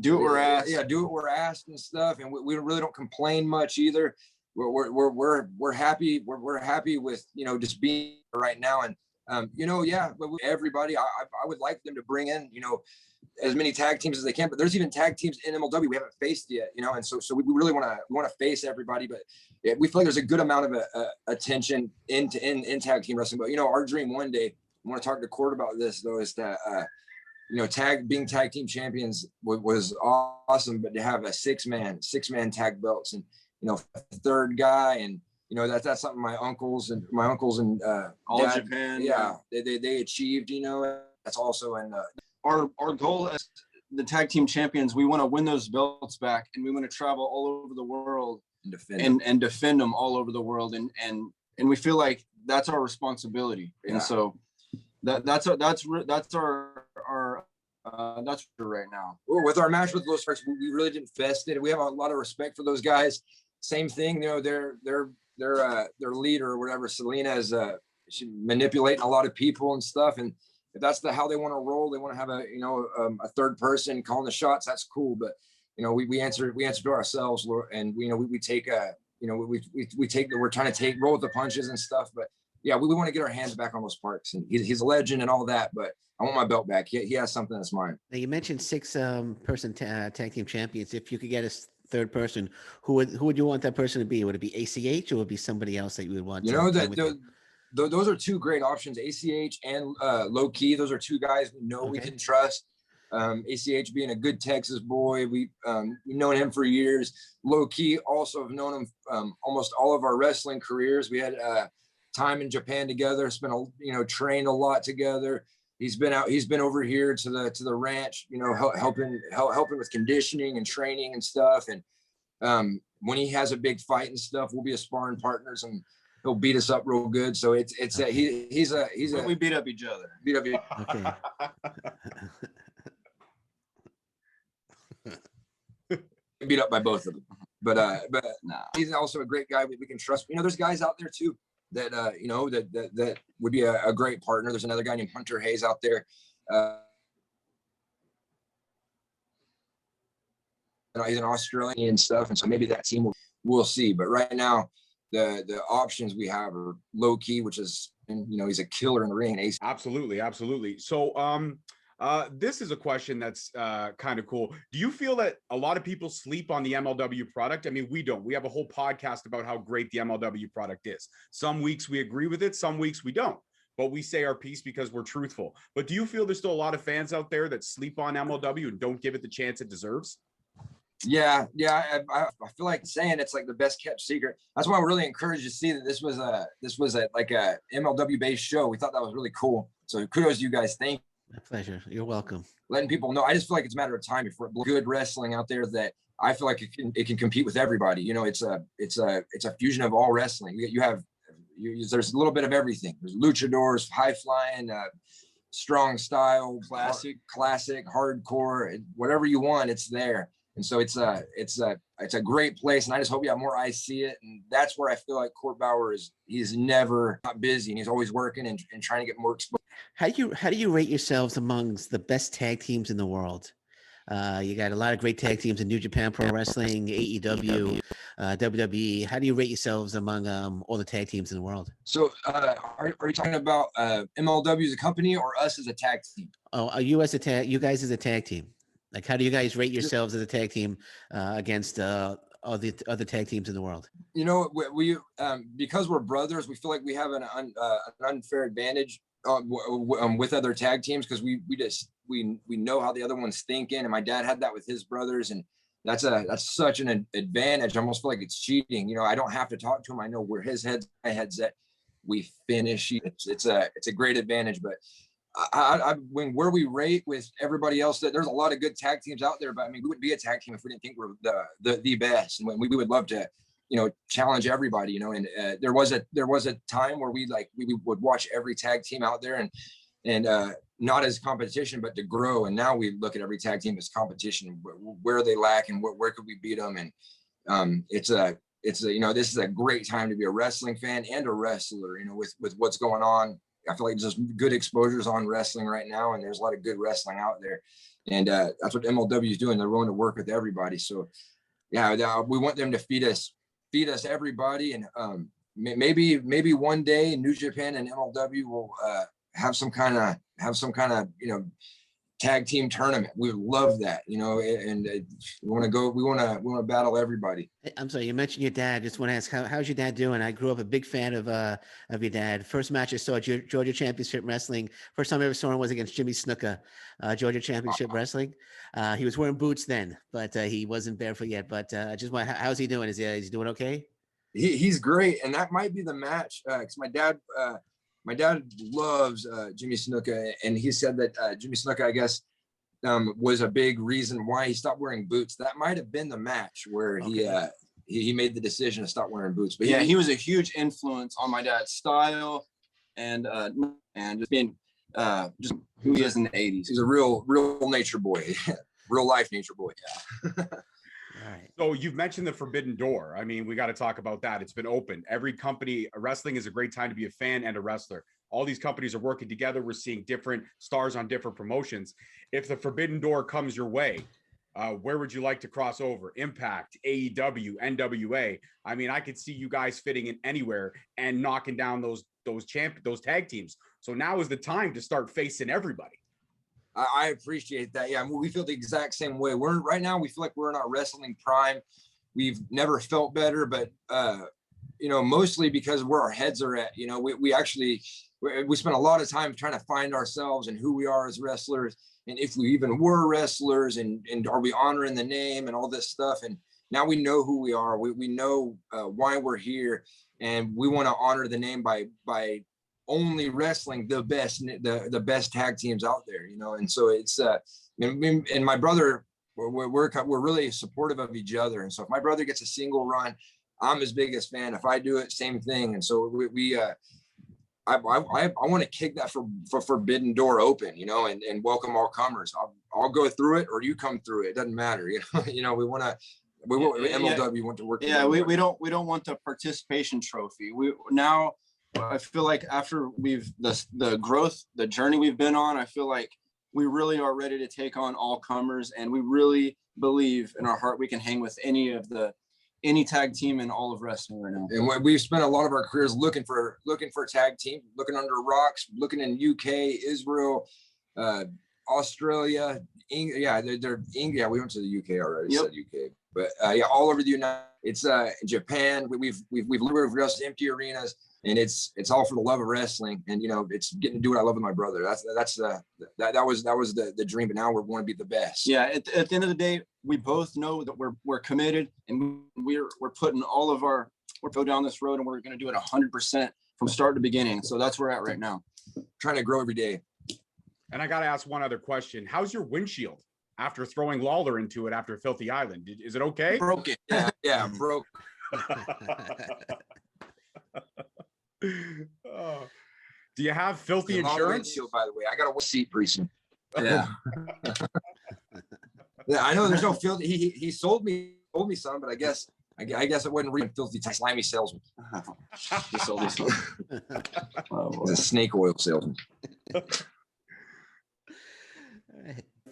Do what we're asked. Yeah, do what we're asked and stuff, and we really don't complain much either. We're happy. We're happy with just being right now, and but everybody, I would like them to bring in as many tag teams as they can. But there's even tag teams in MLW we haven't faced yet, and so we really want to face everybody. But we feel like there's a good amount of attention in tag team wrestling. But our dream one day, I want to talk to Court about this though, is that being tag team champions was awesome, but to have a six man tag belts and third guy, and that's something my uncles and All dad, Japan. yeah, they achieved. That's also in Our goal as the tag team champions, we want to win those belts back, and we want to travel all over the world and defend them all over the world, and we feel like that's our responsibility. Yeah. And so that's right now. With our match with those folks, we really didn't fest it. We have a lot of respect for those guys. Same thing, their leader or whatever, Selena, is she manipulating a lot of people and stuff. And if that's how they want to roll, they want to have a third person calling the shots. That's cool, but we answer to ourselves, and we take we're trying to roll with the punches and stuff. But yeah, we want to get our hands back on those parks, and he's a legend and all that. But I want my belt back. He has something that's mine. Now you mentioned six person tag team champions. If you could get a third person, who would you want that person to be? Would it be ACH, or would it be somebody else that you would want? Those are two great options, ACH and Low Key. Those are two guys we know we can trust. ACH being a good Texas boy, we've known him for years. Low Key also have known him almost all of our wrestling careers. We had time in Japan together, trained a lot together. He's been over here to the ranch, helping with conditioning and training and stuff. And when he has a big fight and stuff, we'll be sparring partners, and he'll beat us up real good. So we beat up each other. Okay. Beat up by both of them, but nah. He's also a great guy we can trust. There's guys out there too that that would be a great partner. There's another guy named Hunter Hayes out there. He's an Australian and stuff, and so maybe that team we'll see. But right now, the options we have are Low Key, which is he's a killer in the ring. Absolutely. So this is a question that's kind of cool. Do you feel that a lot of people sleep on the MLW product? I mean, we don't. We have a whole podcast about how great the MLW product is. Some weeks we agree with it, some weeks we don't. But we say our piece because we're truthful. But do you feel there's still a lot of fans out there that sleep on MLW and don't give it the chance it deserves? Yeah. I feel like saying it's like the best kept secret. That's why I'm really encouraged to see that this was a MLW based show. We thought that was really cool. So kudos to you guys. Thank you. My pleasure. You're welcome. Letting people know. I just feel like it's a matter of time before good wrestling out there that I feel like it can compete with everybody. It's a fusion of all wrestling. There's a little bit of everything. There's luchadors, high flying, strong style, classic, hardcore, whatever you want, it's there. And so it's a great place, and I just hope more eyes see it. And that's where I feel like Court Bauer he's never not busy, and he's always working and trying to get more exposure. How do you rate yourselves amongst the best tag teams in the world? You got a lot of great tag teams in New Japan Pro Wrestling, AEW, WWE. How do you rate yourselves among all the tag teams in the world? So are you talking about MLW as a company or us as a tag team? Oh, you guys as a tag team? Like, how do you guys rate yourselves as a tag team against all the other tag teams in the world? We because we're brothers, we feel like we have an unfair advantage with other tag teams, because we know how the other one's thinking, and my dad had that with his brothers, and that's such an advantage. I almost feel like it's cheating. I don't have to talk to him. I know where his head's, my head's at. We finish. It's a great advantage, but when where we rate with everybody else, that there's a lot of good tag teams out there, but I mean, we wouldn't be a tag team if we didn't think we're the best. And when we would love to, challenge everybody, and there was a time where we would watch every tag team out there and not as competition, but to grow. And now we look at every tag team as competition. Where are they lacking? Where could we beat them? And this is a great time to be a wrestling fan and a wrestler, with what's going on. I feel like there's good exposures on wrestling right now, and there's a lot of good wrestling out there. And that's what MLW is doing. They're willing to work with everybody. So yeah, we want them to feed us everybody. And maybe one day New Japan and MLW will have some kind of tag team tournament. We would love that, and we want to battle everybody. I'm sorry, you mentioned your dad. Just want to ask, how's your dad doing? I grew up a big fan of your dad. First match I saw at Georgia Championship Wrestling. First time I ever saw him was against Jimmy Snuka, Georgia Championship Wrestling. He was wearing boots then, but he wasn't barefoot yet. But just want, how's he doing? Is he doing okay? He's great, and that might be the match because my dad loves Jimmy Snuka, and he said that Jimmy Snuka, I guess, was a big reason why he stopped wearing boots. That might have been the match where he made the decision to stop wearing boots. But he was a huge influence on my dad's style and just being just who he is in the 80s. He's a real nature boy, real life nature boy. Yeah. All right. So you've mentioned the forbidden door. I mean, we got to talk about that. It's been open. Every company, wrestling is a great time to be a fan and a wrestler. All these companies are working together. We're seeing different stars on different promotions. If the forbidden door comes your way, where would you like to cross over? Impact, AEW, NWA. I mean, I could see you guys fitting in anywhere and knocking down those tag teams. So now is the time to start facing everybody. I appreciate that. Yeah, I mean, we feel the exact same way. Right now, we feel like we're in our wrestling prime. We've never felt better, but mostly because where our heads are at. We spent a lot of time trying to find ourselves and who we are as wrestlers, and if we even were wrestlers, and are we honoring the name and all this stuff. And now we know who we are. We know why we're here, and we want to honor the name by only wrestling the best tag teams out there, and so it's and my brother, we're really supportive of each other. And so if my brother gets a single run, I'm his biggest fan. If I do it, same thing. And so I want to kick that for forbidden door open, and welcome all comers. I'll go through it or you come through it. It doesn't matter. We want to. MLW want to work. Yeah, we don't want the participation trophy. I feel like after the growth, the journey we've been on, I feel like we really are ready to take on all comers, and we really believe in our heart we can hang with any tag team in all of wrestling right now. And we've spent a lot of our careers looking for tag teams, looking under rocks, looking in UK, Israel, Australia, we went to the UK already. Yep. Said UK, but all over the United. It's Japan. We've wrestled empty arenas. And it's all for the love of wrestling, and it's getting to do what I love with my brother. That was the dream, but now we want to be the best. Yeah, at the end of the day, we both know that we're committed, and we're putting we're going down this road, and we're going to do it 100% from start to beginning. So that's where we're at right now, trying to grow every day. And I got to ask one other question: how's your windshield after throwing Lawler into it after Filthy Island? Is it okay? Broke it. Yeah, broke. Oh. Do you have filthy insurance? Windshield, by the way, I got a seat pretty soon. Yeah. Yeah, I know there's no filthy. He sold me some, but I guess it wasn't really filthy, slimy salesman. He sold me some. He's a snake oil salesman.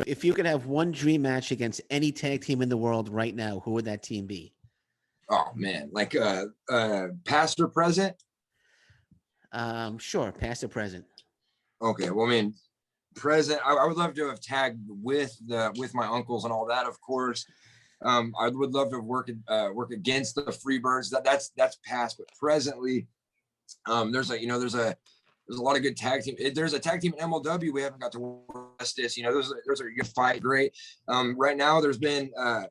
If you could have one dream match against any tag team in the world right now, who would that team be? Oh man, like past or present? Sure, past or present. Okay, well, I mean, present. I would love to have tagged with my uncles and all that, of course. I would love to work against the Freebirds. That's past, but presently, there's a There's a lot of good tag team. There's a tag team in MLW we haven't got to watch this. You know, those are your fight great. Right now, there's been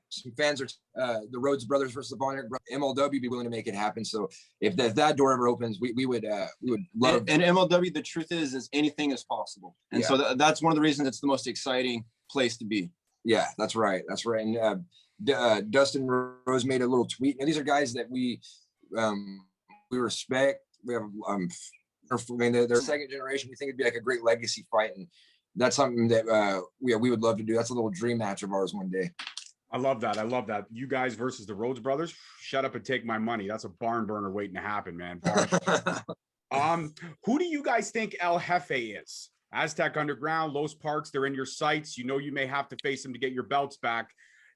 some fans are the Rhodes Brothers versus the Von Erich Brothers. MLW be willing to make it happen. So if that door ever opens, we would love. And MLW, the truth is anything is possible. And so that's one of the reasons it's the most exciting place to be. Yeah, that's right. That's right. And Dustin Rose made a little tweet. Now, these are guys that we respect. We have they're second generation. We think it'd be like a great legacy fight, and that's something that we would love to do. That's a little dream match of ours one day. I love that. I love that. You guys versus the Rhodes Brothers. Shut up and take my money. That's a barn burner waiting to happen, man. Who do you guys think El Jefe is? Aztec Underground, Los Parks, they're in your sights. You know you may have to face them to get your belts back.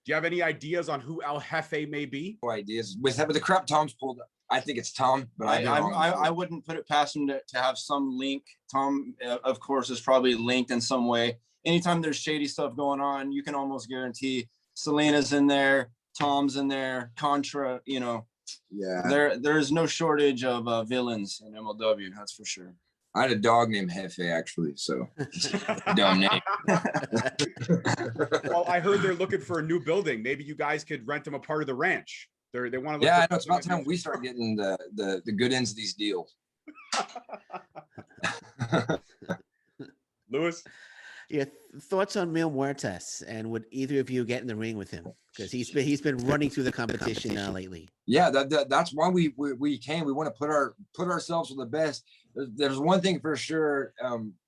Do you have any ideas on who El Jefe may be? No ideas. With the crap Tom's pulled up, I think it's Tom, but I wouldn't put it past him to have some link. Tom, of course, is probably linked in some way. Anytime there's shady stuff going on, you can almost guarantee Selena's in there, Tom's in there, Contra, you know. Yeah. There's no shortage of villains in MLW, that's for sure. I had a dog named Jefe, actually, so dumb name. Well, I heard they're looking for a new building. Maybe you guys could rent them a part of the ranch. They want to. Yeah, I know. It's about time we start getting the good ends of these deals. Lewis? Yeah, thoughts on Mil Muertes, and would either of you get in the ring with him? Because he's been running through the competition lately. Yeah, that's why we came. We want to put ourselves with the best. There's one thing for sure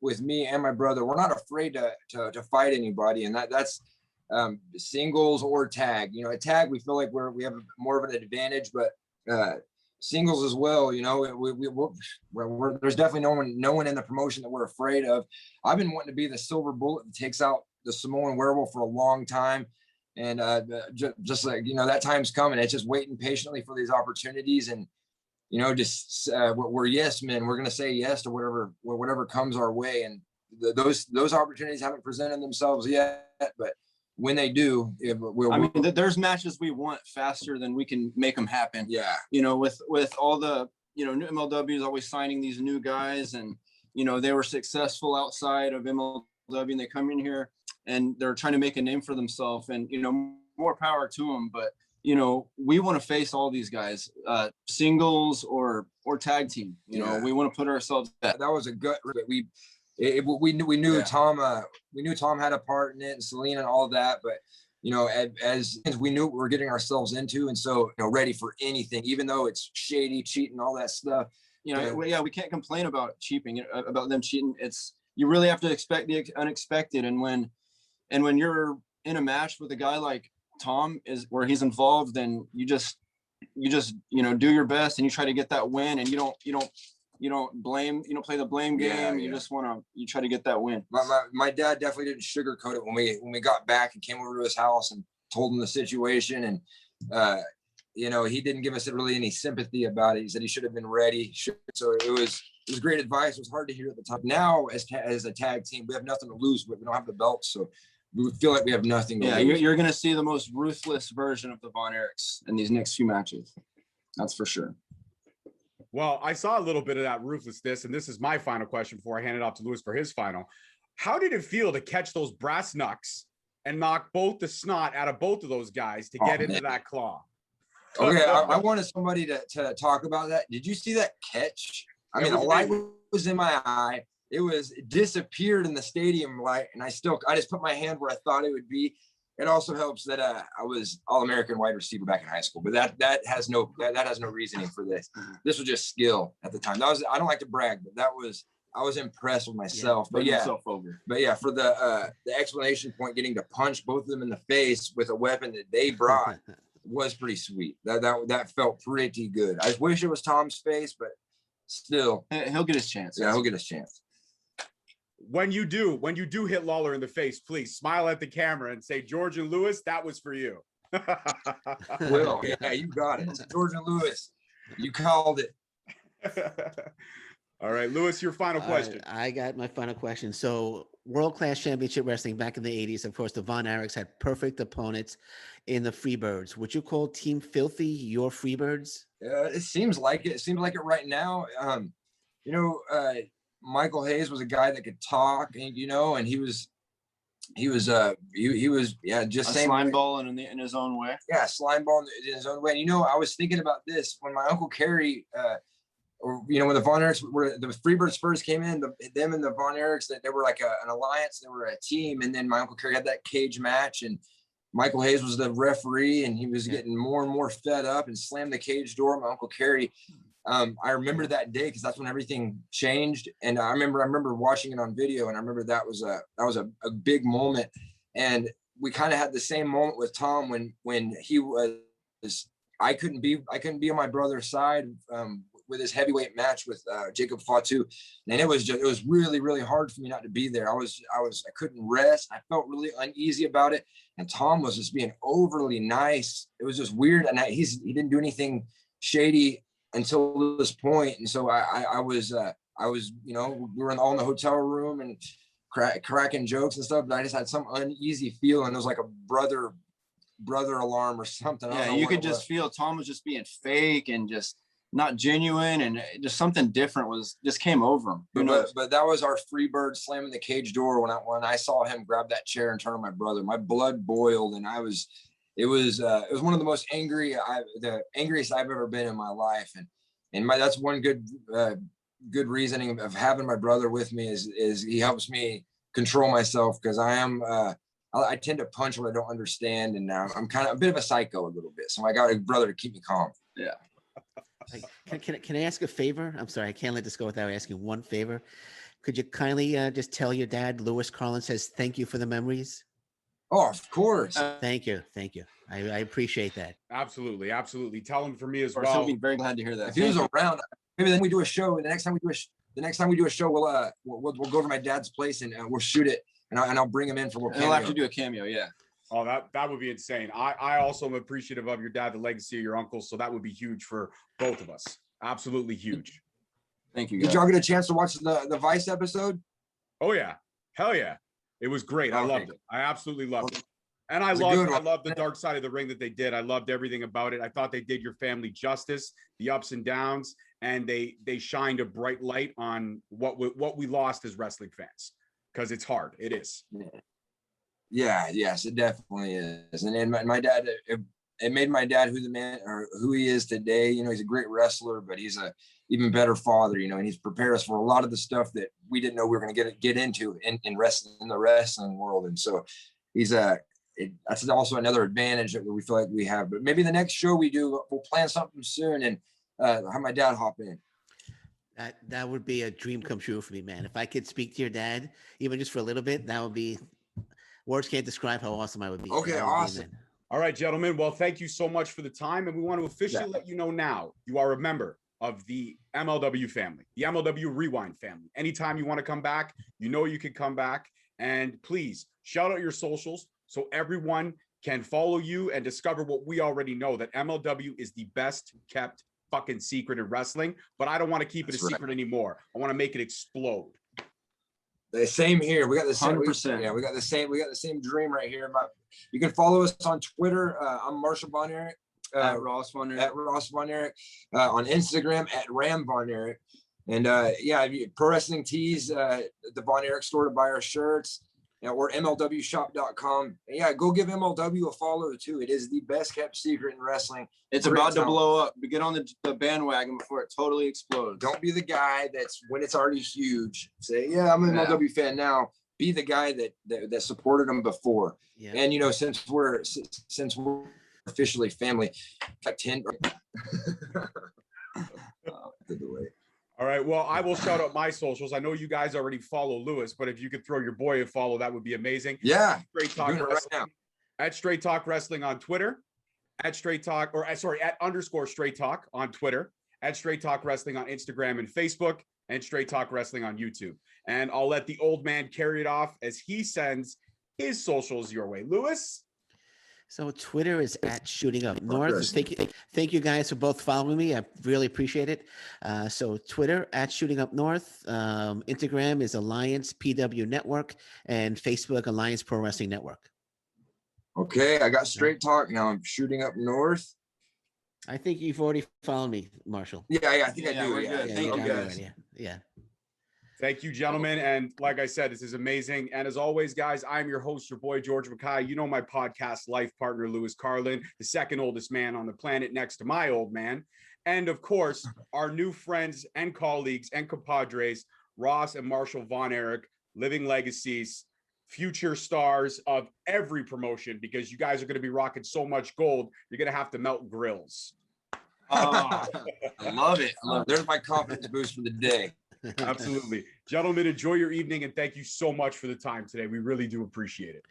with me and my brother, we're not afraid to fight anybody, and that's singles or tag. You know, a tag we feel like we have more of an advantage, but singles as well. You know, we're there's definitely no one in the promotion that we're afraid of. I've been wanting to be the silver bullet that takes out the Samoan werewolf for a long time, and just like, you know, that time's coming. It's just waiting patiently for these opportunities, and you know, just we're yes men. We're gonna say yes to whatever comes our way, and those opportunities haven't presented themselves yet, but when they do, there's matches we want faster than we can make them happen. Yeah, you know, with all the, you know, MLW is always signing these new guys, and you know, they were successful outside of MLW, and they come in here and they're trying to make a name for themselves, and you know, more power to them. But you know, we want to face all these guys, singles or tag team. You know, we want to put ourselves. That was a gut. We knew Tom. We knew Tom had a part in it, and Selena and all of that. But you know, as we knew what we were getting ourselves into, and so, you know, ready for anything, even though it's shady, cheating, all that stuff. You know, we can't complain about cheating, about them cheating. It's, you really have to expect the unexpected, and when you're in a match with a guy like Tom is where he's involved, then you just you know, do your best and you try to get that win, and you don't blame, you don't play the blame game. You just you try to get that win. My dad definitely didn't sugarcoat it when we got back and came over to his house and told him the situation, and you know, he didn't give us really any sympathy about it. He said he should have been ready. So it was great advice. It was hard to hear at the time. Now as a tag team, we have nothing to lose, but we don't have the belt, so we feel like we have nothing to lose. You're going to see the most ruthless version of the Von Erichs in these next few matches. That's for sure. Well, I saw a little bit of that ruthlessness, and this is my final question before I hand it off to Lewis for his final. How did it feel to catch those brass knucks and knock both the snot out of both of those guys to get into that claw? Okay, I wanted somebody to talk about that. Did you see that catch? I mean, the light was in my eye. It disappeared in the stadium light, and I just put my hand where I thought it would be. It also helps that I was All-American wide receiver back in high school, but that has no reasoning for this. This was just skill at the time. I don't like to brag, but I was impressed with myself. For the explanation point, getting to punch both of them in the face with a weapon that they brought was pretty sweet. That felt pretty good. I wish it was Tom's face, but still, he'll get his chance. Yeah, he'll get his chance. When you do hit Lawler in the face, please smile at the camera and say, George and Lewis, that was for you. Will, yeah, you got it. George and Lewis, you called it. All right, Lewis, your final question. I got my final question. So, world-class championship wrestling back in the 80s, of course, the Von Erichs had perfect opponents in the Freebirds. Would you call Team Filthy your Freebirds? It seems like it. It seems like it right now. You know, Michael Hayes was a guy that could talk, and and he was just A same slime way. ball in his own way. Yeah, slime ball in his own way. And I was thinking about this when my Uncle Kerry, or when the Von Erichs were the Freebirds first came in, them and the Von Erichs, that they were like an alliance, they were a team. And then my Uncle Kerry had that cage match, and Michael Hayes was the referee, and he was getting more and more fed up and slammed the cage door. My Uncle Kerry, I remember that day because that's when everything changed. And I remember watching it on video, and I remember that was a big moment. And we kind of had the same moment with Tom when he was. I couldn't be on my brother's side with his heavyweight match with Jacob Fatu, and it was really, really hard for me not to be there. I couldn't rest. I felt really uneasy about it, and Tom was just being overly nice. It was just weird, and he didn't do anything shady until this point. And so I was we were all in the hotel room and cracking jokes and stuff, but I just had some uneasy feeling. It was like a brother alarm or something. Yeah, you could just feel Tom was just being fake and just not genuine, and just something different just came over him. But that was our Freebird slamming the cage door. When I saw him grab that chair and turn on my brother, my blood boiled, and it was one of the most the angriest I've ever been in my life. And that's one good reasoning of having my brother with me is he helps me control myself, because I tend to punch what I don't understand, and I'm kind of a bit of a psycho a little bit. So I got a brother to keep me calm. Yeah. Can I ask a favor? I'm sorry, I can't let this go without asking one favor. Could you kindly just tell your dad, Lewis Carlin says thank you for the memories? Oh, of course. Thank you. I appreciate that. Absolutely. Tell him for me as He'll well. be very glad to hear that. If he was around, maybe then we do a show. And the next time we do a show, we'll go over to my dad's place and we'll shoot it, and I'll bring him in for a little cameo. He'll have to do a cameo, yeah. Oh, that would be insane. I also am appreciative of your dad, the legacy of your uncle. So that would be huge for both of us. Absolutely huge. Thank you, guys. Did y'all get a chance to watch the Vice episode? Oh yeah. Hell yeah. It was great. I loved it. I absolutely loved it. And I loved the dark side of the ring that they did. I loved everything about it. I thought they did your family justice, the ups and downs, and they shined a bright light on what we lost as wrestling fans, because it's hard. It is. Yeah, yes, it definitely is. And my dad, it made my dad who he is today. He's a great wrestler, but he's a even better father, and he's prepared us for a lot of the stuff that we didn't know we were going to get into in the wrestling world. And so that's also another advantage that we feel like we have. But maybe the next show we do, we'll plan something soon and have my dad hop in. That would be a dream come true for me, man. If I could speak to your dad, even just for a little bit, that would be, words can't describe how awesome I would be. Okay, awesome. All right, gentlemen. Well, thank you so much for the time. And we want to officially let you know now, you are a member of the MLW family, the MLW Rewind family. Anytime you want to come back, you can come back. And please shout out your socials so everyone can follow you and discover what we already know, that MLW is the best kept fucking secret in wrestling. But I don't want to keep it a secret anymore. I want to make it explode. The same here. We got the same. 100%. We got the same dream right here. You can follow us on Twitter. I'm Marshall Von Erich. At Ross Von Erich. At Ross Von Erich. On Instagram at Ram Von Erich. And Pro Wrestling Tees, the Von Erich store to buy our shirts. Or MLWshop.com. And go give MLW a follow too. It is the best kept secret in wrestling. It's about to blow up. Get on the bandwagon before it totally explodes. Don't be the guy that's when it's already huge. Say, yeah, I'm an MLW fan now. Be the guy that supported them before. Yeah. And since we're officially family, got 10. All right. Well, I will shout out my socials. I know you guys already follow Lewis, but if you could throw your boy a follow, that would be amazing. Yeah. Straight Talk Wrestling. Right now. At Straight Talk Wrestling on Twitter. At _ Straight Talk on Twitter. At Straight Talk Wrestling on Instagram and Facebook. And Straight Talk Wrestling on YouTube. And I'll let the old man carry it off as he sends his socials your way. Lewis? So Twitter is at Shooting Up North. Thank you guys for both following me. I really appreciate it. So Twitter at Shooting Up North. Instagram is Alliance PW Network, and Facebook Alliance Pro Wrestling Network. Okay, I got Straight Talk now. I'm Shooting Up North. I think you've already followed me, Marshall. Yeah, I think I do. We're good. Thank you guys. Yeah. Thank you, gentlemen. And like I said, this is amazing. And as always, guys, I'm your host, your boy, George Mackay. You know my podcast life partner, Lewis Carlin, the second oldest man on the planet next to my old man. And of course, our new friends and colleagues and compadres, Ross and Marshall Von Erich, living legacies, future stars of every promotion, because you guys are going to be rocking so much gold, you're going to have to melt grills. I love it. There's my confidence boost for the day. Absolutely. Gentlemen, enjoy your evening, and thank you so much for the time today. We really do appreciate it.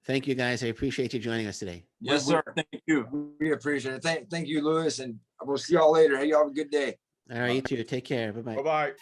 Thank you, guys. I appreciate you joining us today. Yes, sir. Thank you. We appreciate it. Thank you, Lewis, and we'll see y'all later. Hey, y'all have a good day. All right, you too. Take care. Bye-bye. Bye-bye.